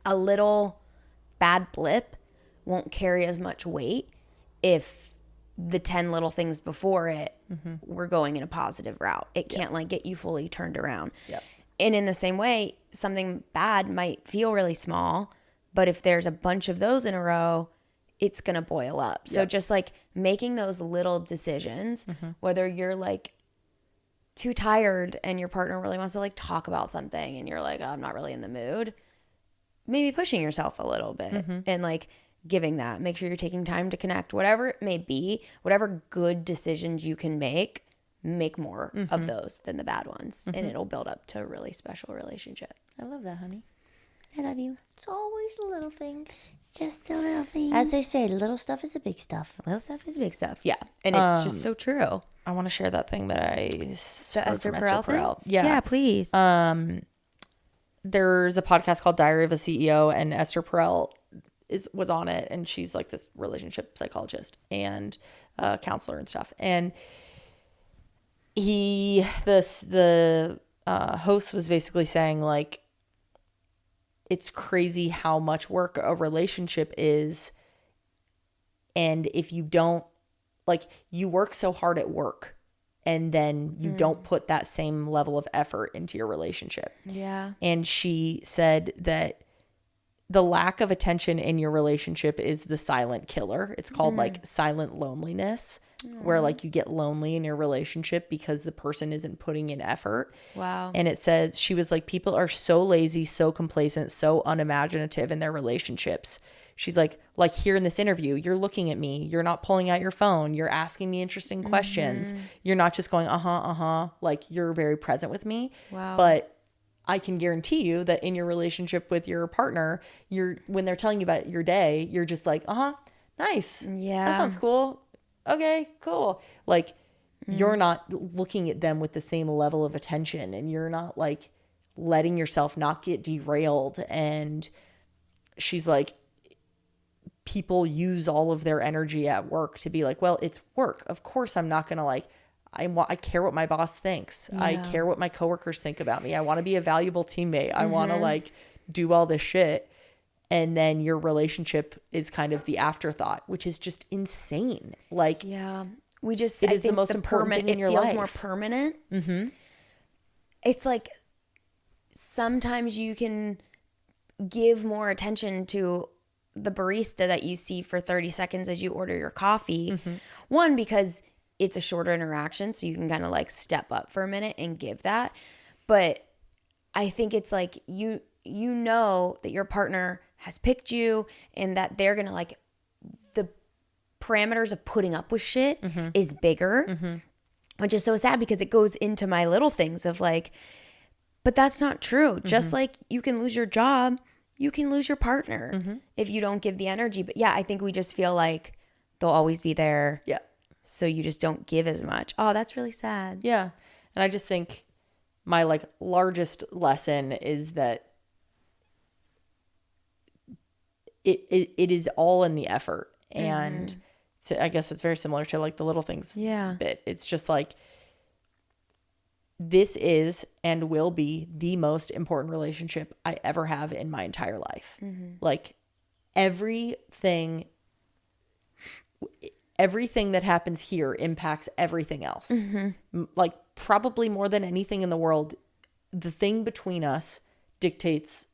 A little bad blip won't carry as much weight if the 10 little things before it were going in a positive route. It can't like get you fully turned around. And in the same way, something bad might feel really small, but if there's a bunch of those in a row, it's going to boil up. So just like making those little decisions, whether you're like too tired and your partner really wants to like talk about something and you're like, oh, I'm not really in the mood, maybe pushing yourself a little bit and like giving that, make sure you're taking time to connect, whatever it may be, whatever good decisions you can make more of those than the bad ones. And it'll build up to a really special relationship. I love that, honey. I love you. It's always the little things. It's just the little things. As they say, the little stuff is the big stuff. Little stuff is big stuff. Yeah. And it's just so true. I want to share that thing that I The heard Esther from Perel thing? Yeah. Yeah, please. There's a podcast called Diary of a CEO, and Esther Perel was on it, and she's like this relationship psychologist and counselor and stuff. And the host was basically saying like, it's crazy how much work a relationship is. And if you don't, like, you work so hard at work and then you don't put that same level of effort into your relationship. Yeah. And she said that the lack of attention in your relationship is the silent killer. It's called like silent loneliness, where like you get lonely in your relationship because the person isn't putting in effort. Wow. And it says, she was like, people are so lazy, so complacent, so unimaginative in their relationships. She's like here in this interview, you're looking at me, you're not pulling out your phone, you're asking me interesting questions. You're not just going, like you're very present with me. Wow. But I can guarantee you that in your relationship with your partner, when they're telling you about your day, you're just like, nice. Yeah. That sounds cool. Okay, cool. Like you're not looking at them with the same level of attention, and you're not like letting yourself not get derailed. And she's like, people use all of their energy at work to be like, well, it's work. Of course, I'm not going to like, I care what my boss thinks. I care what my coworkers think about me. I want to be a valuable teammate. I want to like do all this shit. And then your relationship is kind of the afterthought, which is just insane. Like, we just, it I is the think most important thing in your it feels life. more permanent. It's like sometimes you can give more attention to the barista that you see for 30 seconds as you order your coffee. One, because it's a shorter interaction, so you can kind of like step up for a minute and give that. But I think it's like you know that your partner has picked you and that they're gonna like, the parameters of putting up with shit is bigger, which is so sad because it goes into my little things of like, but that's not true. Just like you can lose your job, you can lose your partner if you don't give the energy. But yeah, I think we just feel like they'll always be there. Yeah. So you just don't give as much. Oh, that's really sad. Yeah. And I just think my like largest lesson is that it is all in the effort. And so I guess it's very similar to like the little things bit. It's just like, this is and will be the most important relationship I ever have in my entire life. Like everything that happens here impacts everything else. Like probably more than anything in the world, the thing between us dictates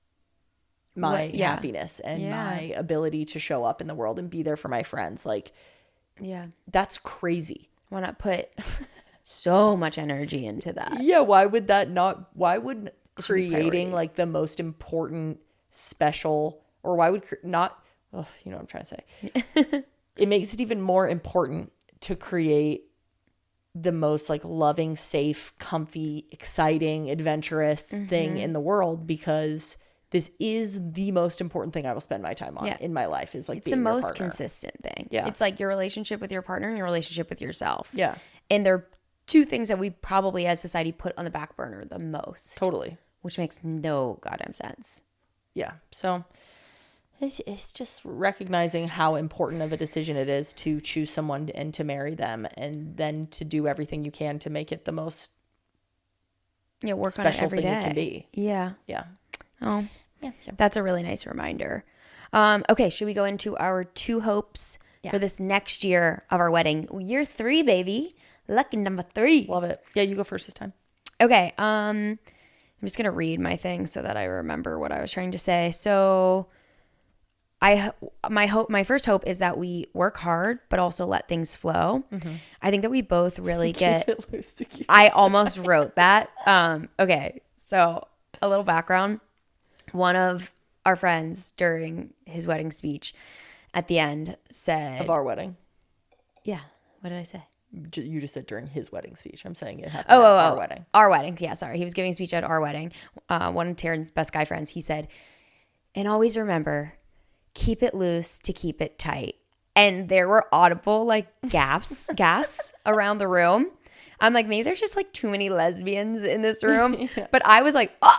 my happiness and my ability to show up in the world and be there for my friends. Like, that's crazy. Why not put so much energy into that? Yeah. Why would creating like the most important special, or why would not, oh, you know what I'm trying to say? It makes it even more important to create the most like loving, safe, comfy, exciting, adventurous thing in the world, because this is the most important thing I will spend my time on in my life, is like it's being the your most partner. consistent thing. Yeah. It's like your relationship with your partner and your relationship with yourself. Yeah. And they're two things that we probably as society put on the back burner the most. Totally. Which makes no goddamn sense. Yeah. So it's just recognizing how important of a decision it is to choose someone and to marry them, and then to do everything you can to make it the most work on it special every thing day. it can be. Yeah. Yeah. Oh, Yeah. that's a really nice reminder. Okay, should we go into our two hopes for this next year of our wedding? Year 3, baby. Lucky number 3. Love it. Yeah, you go first this time. Okay. I'm just gonna read my thing so that I remember what I was trying to say. So, my first hope is that we work hard, but also let things flow. I think that we both really get. Keep it loose to keep I almost wrote that. Okay, so a little background. One of our friends during his wedding speech at the end said, of our wedding. Yeah. What did I say? You just said during his wedding speech. I'm saying it happened at our wedding. Our wedding. Yeah, sorry. He was giving a speech at our wedding. One of Taryn's best guy friends, he said, and always remember, keep it loose to keep it tight. And there were audible like gasps around the room. I'm like, maybe there's just like too many lesbians in this room. But I was like, oh,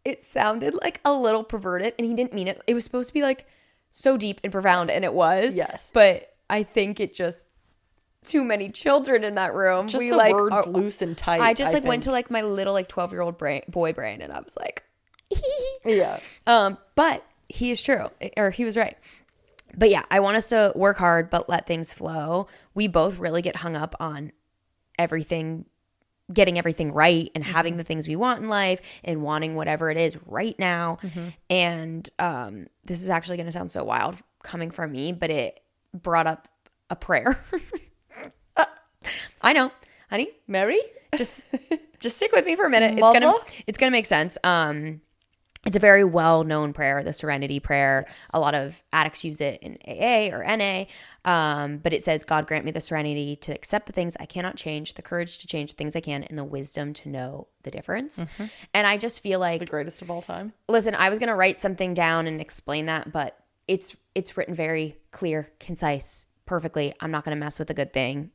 it sounded like a little perverted, and he didn't mean it. It was supposed to be like so deep and profound, and it was. Yes. But I think it just, too many children in that room. Just we the like words loose and tight. I just went to like my little like 12-year-old boy brain, and I was like, yeah. But he is true, or he was right. But yeah, I want us to work hard, but let things flow. We both really get hung up on everything, getting everything right, and having the things we want in life, and wanting whatever it is right now. And this is actually going to sound so wild coming from me, but it brought up a prayer. I know, honey. Mary, just stick with me for a minute. Mother? It's gonna make sense. It's a very well-known prayer, the Serenity Prayer. Yes. A lot of addicts use it in AA or NA. But it says, God grant me the serenity to accept the things I cannot change, the courage to change the things I can, and the wisdom to know the difference. And I just feel like the greatest of all time. Listen, I was gonna write something down and explain that, but it's written very clear, concise, perfectly. I'm not gonna mess with a good thing.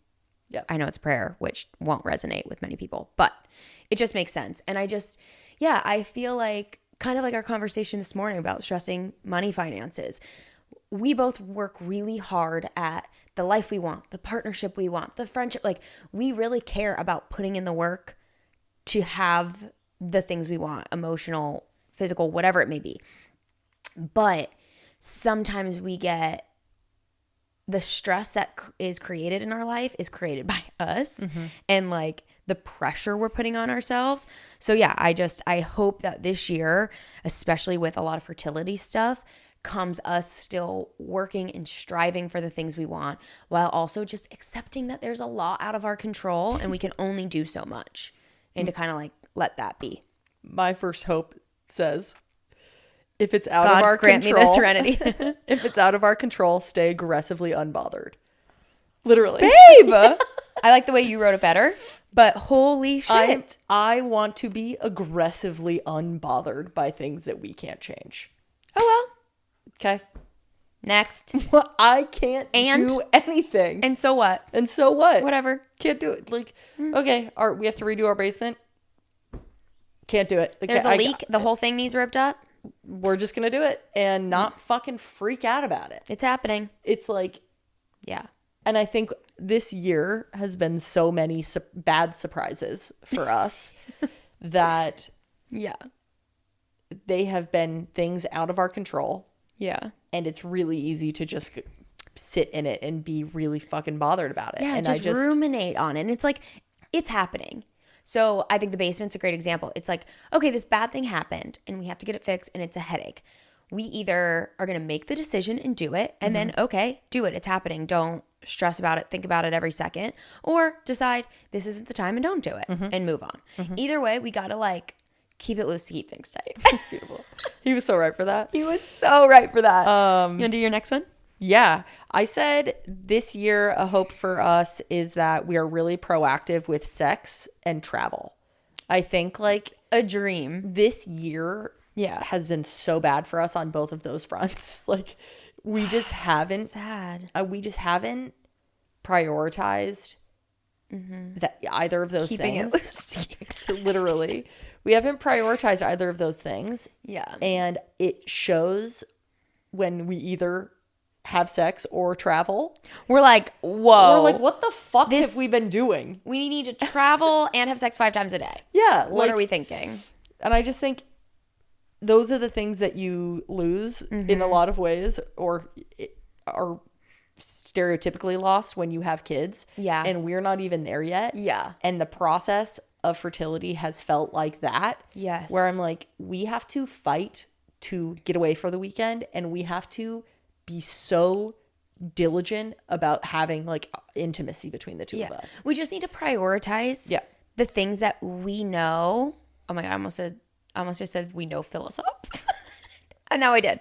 Yeah, I know it's a prayer, which won't resonate with many people, but it just makes sense. And I feel like kind of like our conversation this morning about stressing money finances. we both work really hard at the life we want, the partnership we want, the friendship. Like, we really care about putting in the work to have the things we want, emotional, physical, whatever it may be. But sometimes we get the stress that is created in our life is created by us, and like the pressure we're putting on ourselves. So yeah, I hope that this year, especially with a lot of fertility stuff, comes us still working and striving for the things we want, while also just accepting that there's a lot out of our control and we can only do so much, and to kind of like let that be. My first hope says, if it's out God, of our grant control, me this serenity. if it's out of our control, stay aggressively unbothered. Literally. Babe, I like the way you wrote it better, but holy shit. I want to be aggressively unbothered by things that we can't change. Oh well. Okay. Next. Well, I can't do anything. And so what? And so what? Whatever. Can't do it. Like, okay, we have to redo our basement. Can't do it. Like, There's a leak. The whole thing needs ripped up. We're just going to do it and not fucking freak out about it. It's happening. It's like, yeah. and I think this year has been so many bad surprises for us that Yeah. they have been things out of our control. Yeah. And it's really easy to just sit in it and be really fucking bothered about it. Yeah, and just ruminate on it. And it's like, it's happening. So I think the basement's a great example. It's like, okay, this bad thing happened and we have to get it fixed and it's a headache. We either are going to make the decision and do it, and then, okay, do it. It's happening. Don't stress about it. Think about it every second. Or decide this isn't the time and don't do it and move on. Either way, we got to like keep it loose to keep things tight. It's beautiful. He was so right for that. He was so right for that. You want to do your next one? Yeah. I said this year, a hope for us is that we are really proactive with sex and travel. I think like A dream. this year has been so bad for us on both of those fronts. Like we just haven't, Sad. we just haven't prioritized that either of those Keeping it things. Literally. We haven't prioritized either of those things. Yeah. And it shows when we either have sex or travel. We're like, whoa. We're like, what the fuck have we been doing? We need to travel and have sex 5 times a day. Yeah. What are we thinking? And I just think those are the things that you lose in a lot of ways, or are stereotypically lost when you have kids. Yeah. And we're not even there yet. Yeah. And the process of fertility has felt like that. Yes. Where I'm like, we have to fight to get away for the weekend, and we have to be so diligent about having like intimacy between the two of us. We just need to prioritize the things that we know. Oh my God, I almost just said we know fill us up. And now I did.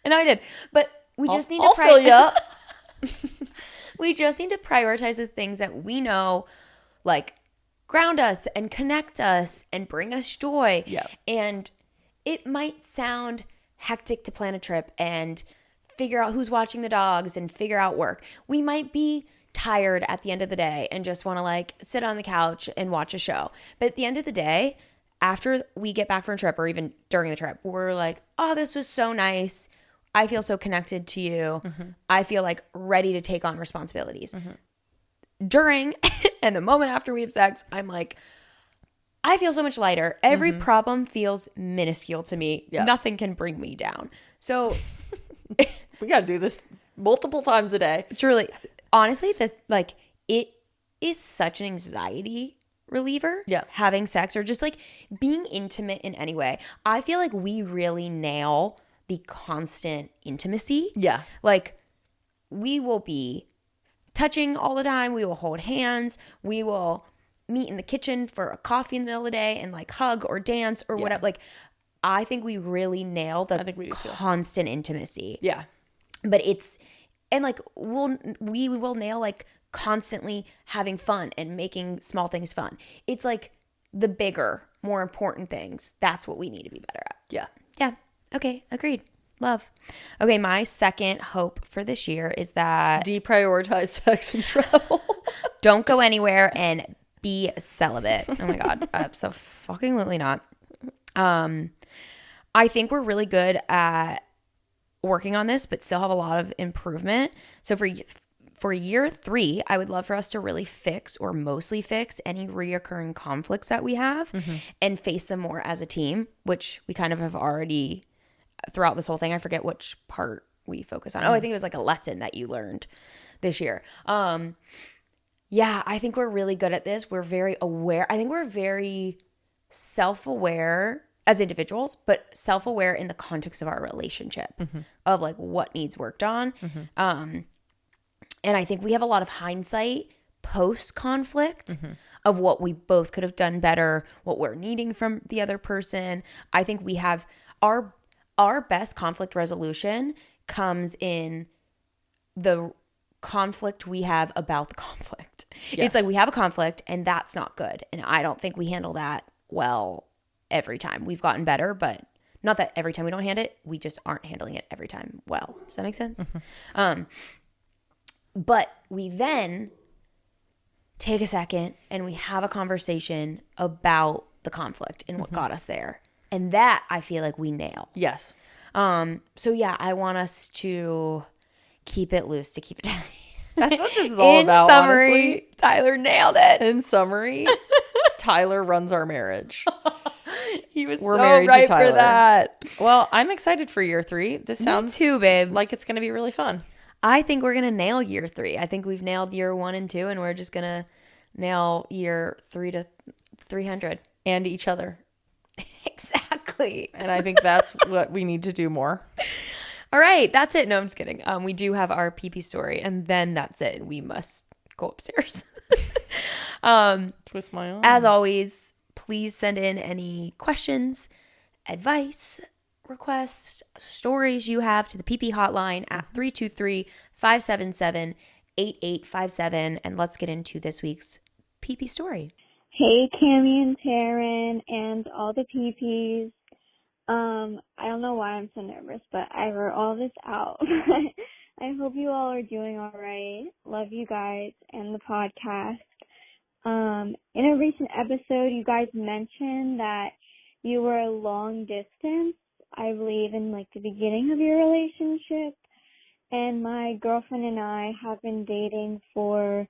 And now I did. But we just need to fill you up. We just need to prioritize the things that we know like ground us and connect us and bring us joy. Yeah. And it might sound hectic to plan a trip and figure out who's watching the dogs and figure out work. We might be tired at the end of the day and just want to like sit on the couch and watch a show. But at the end of the day, after we get back from a trip or even during the trip, we're like, oh, this was so nice. I feel so connected to you. I feel like ready to take on responsibilities. During and the moment after we have sex, I'm like, I feel so much lighter. Every problem feels minuscule to me. Yeah. Nothing can bring me down. So We got to do this multiple times a day. truly, honestly, this like it is such an anxiety reliever. Yeah. Having sex or just like being intimate in any way. I feel like we really nail the constant intimacy. Yeah. Like we will be touching all the time. We will hold hands. We will meet in the kitchen for a coffee in the middle of the day and like hug or dance or whatever. Like I think we really nail the constant intimacy. Yeah. But it's, and like we will nail like constantly having fun and making small things fun. It's like the bigger, more important things. That's what we need to be better at. Yeah. Yeah. Okay. Agreed. Love. Okay. My second hope for this year is that Deprioritize sex and travel. don't go anywhere and be celibate. Oh my God. Absolutely not. I think we're really good at working on this, but still have a lot of improvement. So for year 3, I would love for us to really fix or mostly fix any reoccurring conflicts that we have and face them more as a team, which we kind of have already throughout this whole thing. I forget which part we focus on. Oh, I think it was like a lesson that you learned this year. Yeah, I think we're really good at this. We're very aware. I think we're very self-aware as individuals, but self-aware in the context of our relationship of like what needs worked on. And I think we have a lot of hindsight post-conflict of what we both could have done better, what we're needing from the other person. I think we have our best conflict resolution comes in the conflict we have about the conflict. Yes. It's like we have a conflict and that's not good. And I don't think we handle that well every time. We've gotten better, but not that every time we don't handle it, we just aren't handling it every time well. Does that make sense? But we then take a second and we have a conversation about the conflict and what got us there. And that I feel like we nail. Yes. So yeah, I want us to keep it loose to keep it tight. That's what this is all about, In summary, honestly. Tyler nailed it. In summary, Tyler runs our marriage. He was We're so married to right Tyler. for that. Well, I'm excited for year 3. This sounds Me too, babe. like it's going to be really fun. I think we're going to nail year 3. I think we've nailed year 1 and 2, and we're just going to nail year 3 to 300. And each other. Exactly. And I think that's what we need to do more. All right. That's it. No, I'm just kidding. We do have our pee story, and then that's it. We must go upstairs. Twist my arm. As always, please send in any questions, advice, requests, stories you have to the PP hotline at 323-577-8857. And let's get into this week's PP story. Hey, Cammie and Taryn and all the PPs. I don't know why I'm so nervous, but I wrote all this out. I hope you all are doing all right. Love you guys and the podcast. In a recent episode, you guys mentioned that you were long distance, I believe in like the beginning of your relationship. And my girlfriend and I have been dating for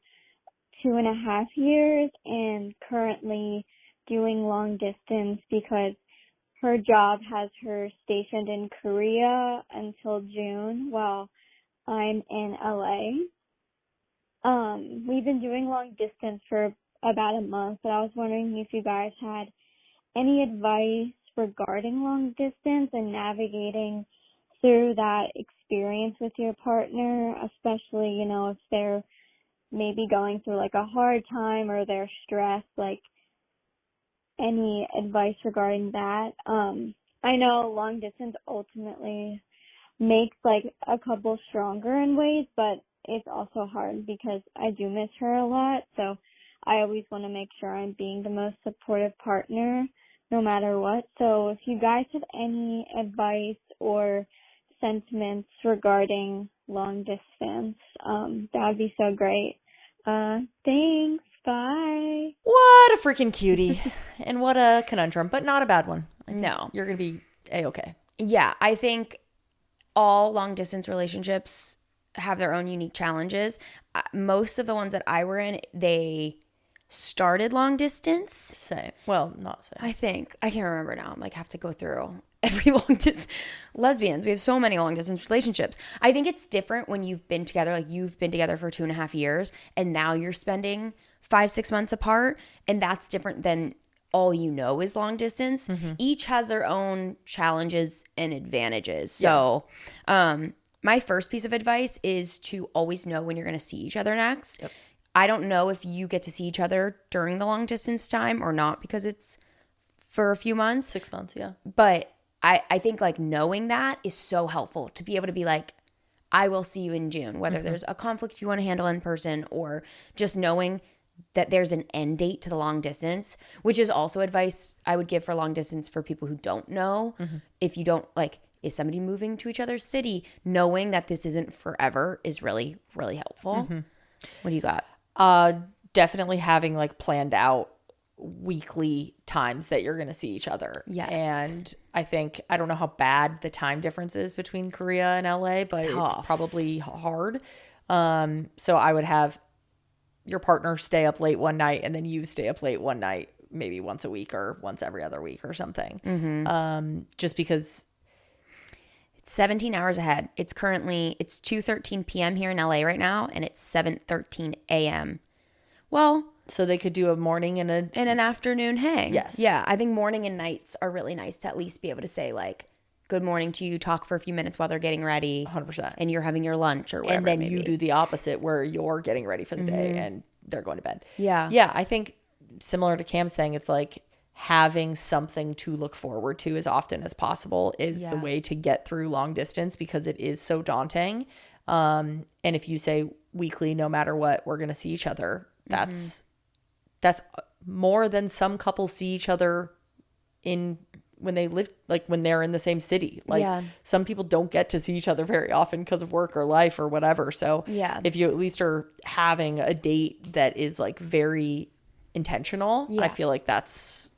2.5 years and currently doing long distance because her job has her stationed in Korea until June while I'm in LA. We've been doing long distance for about a month, but I was wondering if you guys had any advice regarding long distance and navigating through that experience with your partner, especially, you know, if they're maybe going through like a hard time or they're stressed, like any advice regarding that. I know long distance ultimately makes like a couple stronger in ways, but it's also hard because I do miss her a lot. So I always want to make sure I'm being the most supportive partner no matter what. So if you guys have any advice or sentiments regarding long distance, that would be so great. Thanks. Bye. What a freaking cutie. And what a conundrum, but not a bad one. No. You're going to be A-okay. Yeah, I think all long distance relationships have their own unique challenges. Most of the ones that I were in, they started long distance. Same. Well, not same. I think. I can't remember now. I'm like, have to go through every long distance. Lesbians, we have so many long distance relationships. I think it's different when you've been together, like you've been together for 2.5 years and now you're spending 5-6 months apart. And that's different than all you know is long distance. Each has their own challenges and advantages. So, my first piece of advice is to always know when you're going to see each other next. Yep. I don't know if you get to see each other during the long distance time or not because it's for a few months. 6 months, yeah. But I think like knowing that is so helpful to be able to be like, I will see you in June, whether there's a conflict you want to handle in person or just knowing that there's an end date to the long distance, which is also advice I would give for long distance for people who don't know. If you don't like, is somebody moving to each other's city? Knowing that this isn't forever is really, really helpful. What do you got? Definitely having like planned out weekly times that you're going to see each other. Yes. And I don't know how bad the time difference is between Korea and LA, but Tough. it's probably hard. So I would have your partner stay up late one night and then you stay up late one night, maybe once a week or once every other week or something. Just because 17 hours ahead. It's 2:13 p.m. here in LA right now, and it's 7:13 a.m. Well, so they could do a morning and an afternoon hang. Yes. Yeah, I think morning and nights are really nice to at least be able to say like good morning to you, talk for a few minutes while they're getting ready. 100%. And you're having your lunch or whatever. And then it may you be. do the opposite where you're getting ready for the day and they're going to bed. Yeah. Yeah, I think similar to Cam's thing, it's like having something to look forward to as often as possible is the way to get through long distance because it is so daunting. And if you say weekly, no matter what, we're going to see each other, that's more than some couples see each other when they live, like when they're in the same city. Like some people don't get to see each other very often because of work or life or whatever. So if you at least are having a date that is like very intentional, I feel like that's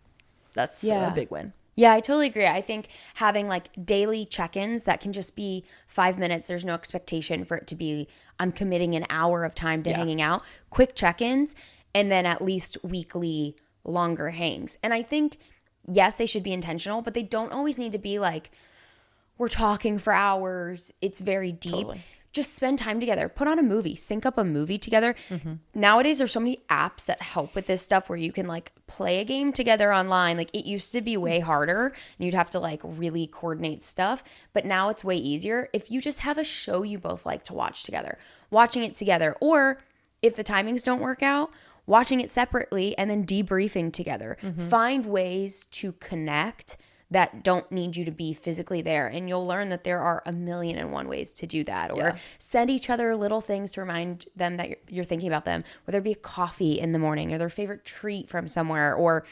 a big win. Yeah, I totally agree. I think having like daily check-ins that can just be 5 minutes. There's no expectation for it to be, I'm committing an hour of time to hanging out. Quick check-ins and then at least weekly longer hangs. And I think, yes, they should be intentional, but they don't always need to be like, we're talking for hours. It's very deep. Totally. Just spend time together. Put on a movie. Sync up a movie together. Nowadays, there's so many apps that help with this stuff where you can like play a game together online. Like it used to be way harder and you'd have to like really coordinate stuff. But now it's way easier if you just have a show you both like to watch together. Watching it together. Or if the timings don't work out, watching it separately and then debriefing together. Find ways to connect that don't need you to be physically there. And you'll learn that there are 1,000,001 ways to do that. Or send each other little things to remind them that you're thinking about them, whether it be a coffee in the morning or their favorite treat from somewhere, or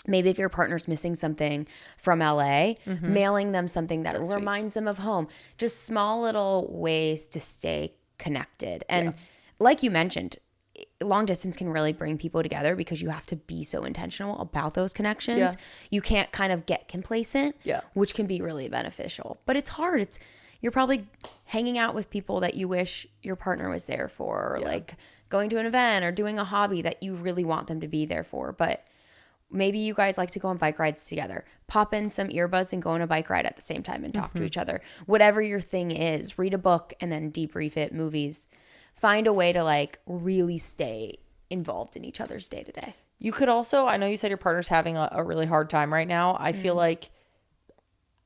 maybe if your partner's missing something from LA, mailing them something that reminds them of home. Just small little ways to stay connected. And like you mentioned, long distance can really bring people together because you have to be so intentional about those connections. Yeah. You can't kind of get complacent, which can be really beneficial. But it's hard. You're probably hanging out with people that you wish your partner was there for, or like going to an event or doing a hobby that you really want them to be there for. But maybe you guys like to go on bike rides together. Pop in some earbuds and go on a bike ride at the same time and talk to each other. Whatever your thing is, read a book and then debrief it, movies. Find a way to like really stay involved in each other's day to day. You could also, I know you said your partner's having a really hard time right now. I feel like,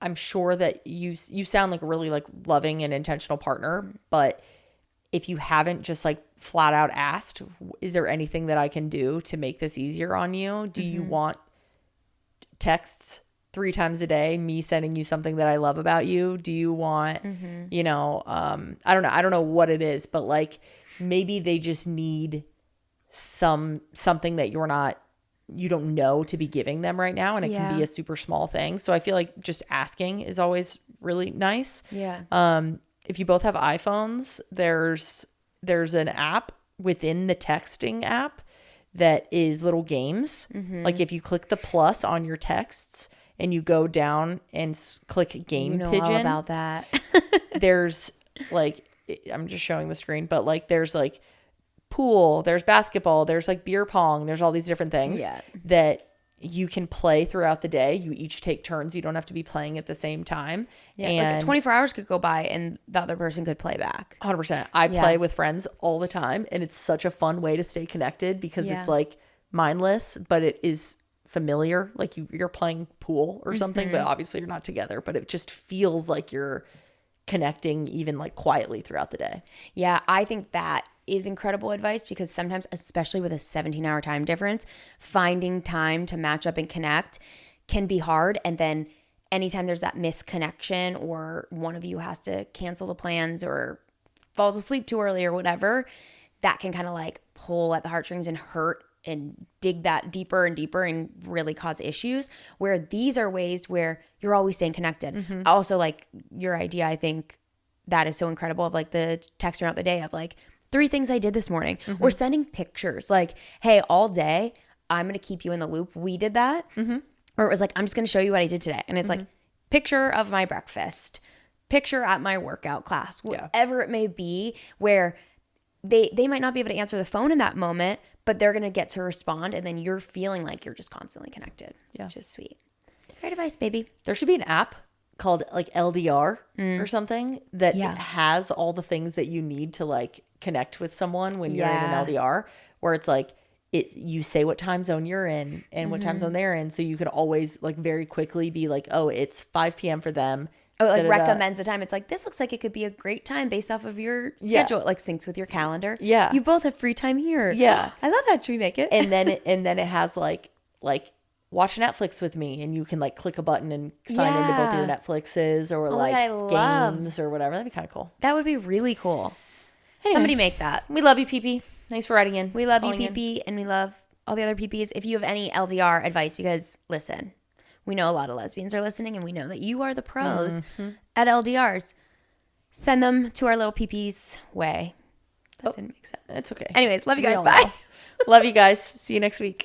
I'm sure that you sound like a really like loving and intentional partner, but if you haven't just like flat out asked, is there anything that I can do to make this easier on you? Do you want texts 3 times a day, me sending you something that I love about you? Do you want, I don't know what it is, but like maybe they just need something that you don't know to be giving them right now. And it can be a super small thing. So I feel like just asking is always really nice. Yeah. If you both have iPhones, there's an app within the texting app that is little games. Like if you click the plus on your texts, and you go down and click Game Pigeon. All about that. There's like, I'm just showing the screen, but like there's like pool, there's basketball, there's like beer pong, there's all these different things that you can play throughout the day. You each take turns. You don't have to be playing at the same time. Yeah, and like 24 hours could go by and the other person could play back. 100%. I play with friends all the time, and it's such a fun way to stay connected because it's like mindless, but it is familiar. Like you're playing pool or something, but obviously you're not together, but it just feels like you're connecting even like quietly throughout the day. Yeah, I think that is incredible advice because sometimes, especially with a 17-hour time difference, finding time to match up and connect can be hard. And then anytime there's that misconnection or one of you has to cancel the plans or falls asleep too early or whatever, that can kind of like pull at the heartstrings and hurt and dig that deeper and deeper and really cause issues, where these are ways where you're always staying connected. Also, like your idea, I think that is so incredible, of like the text throughout the day of like 3 things I did this morning, or sending pictures like, hey, all day I'm going to keep you in the loop. We did that. Or it was like, I'm just going to show you what I did today. And it's like, picture of my breakfast, picture at my workout class, whatever it may be, where they might not be able to answer the phone in that moment, but they're going to get to respond. And then you're feeling like you're just constantly connected. Yeah. Which is sweet. Great advice, baby. There should be an app called like LDR or something that has all the things that you need to like connect with someone when you're in an LDR, where it's like, you say what time zone you're in and what time zone they're in. So you could always like very quickly be like, oh, it's 5 p.m. for them. Oh, it like recommends a time. It's like, this looks like it could be a great time based off of your schedule. It like syncs with your calendar. Yeah. You both have free time here. Yeah. I love that. Should we make it? And then it has like watch Netflix with me, and you can like click a button and sign into both of your Netflixes or games or whatever. That'd be kind of cool. That would be really cool. Anyway, somebody make that. We love you, PP. Thanks for writing in. We love you, PP, and we love all the other PPs. If you have any LDR advice, because listen, we know a lot of lesbians are listening, and we know that you are the pros at LDRs. Send them to our little PPs way. That didn't make sense. It's okay. Anyways, love you guys. Bye. Love you guys. See you next week.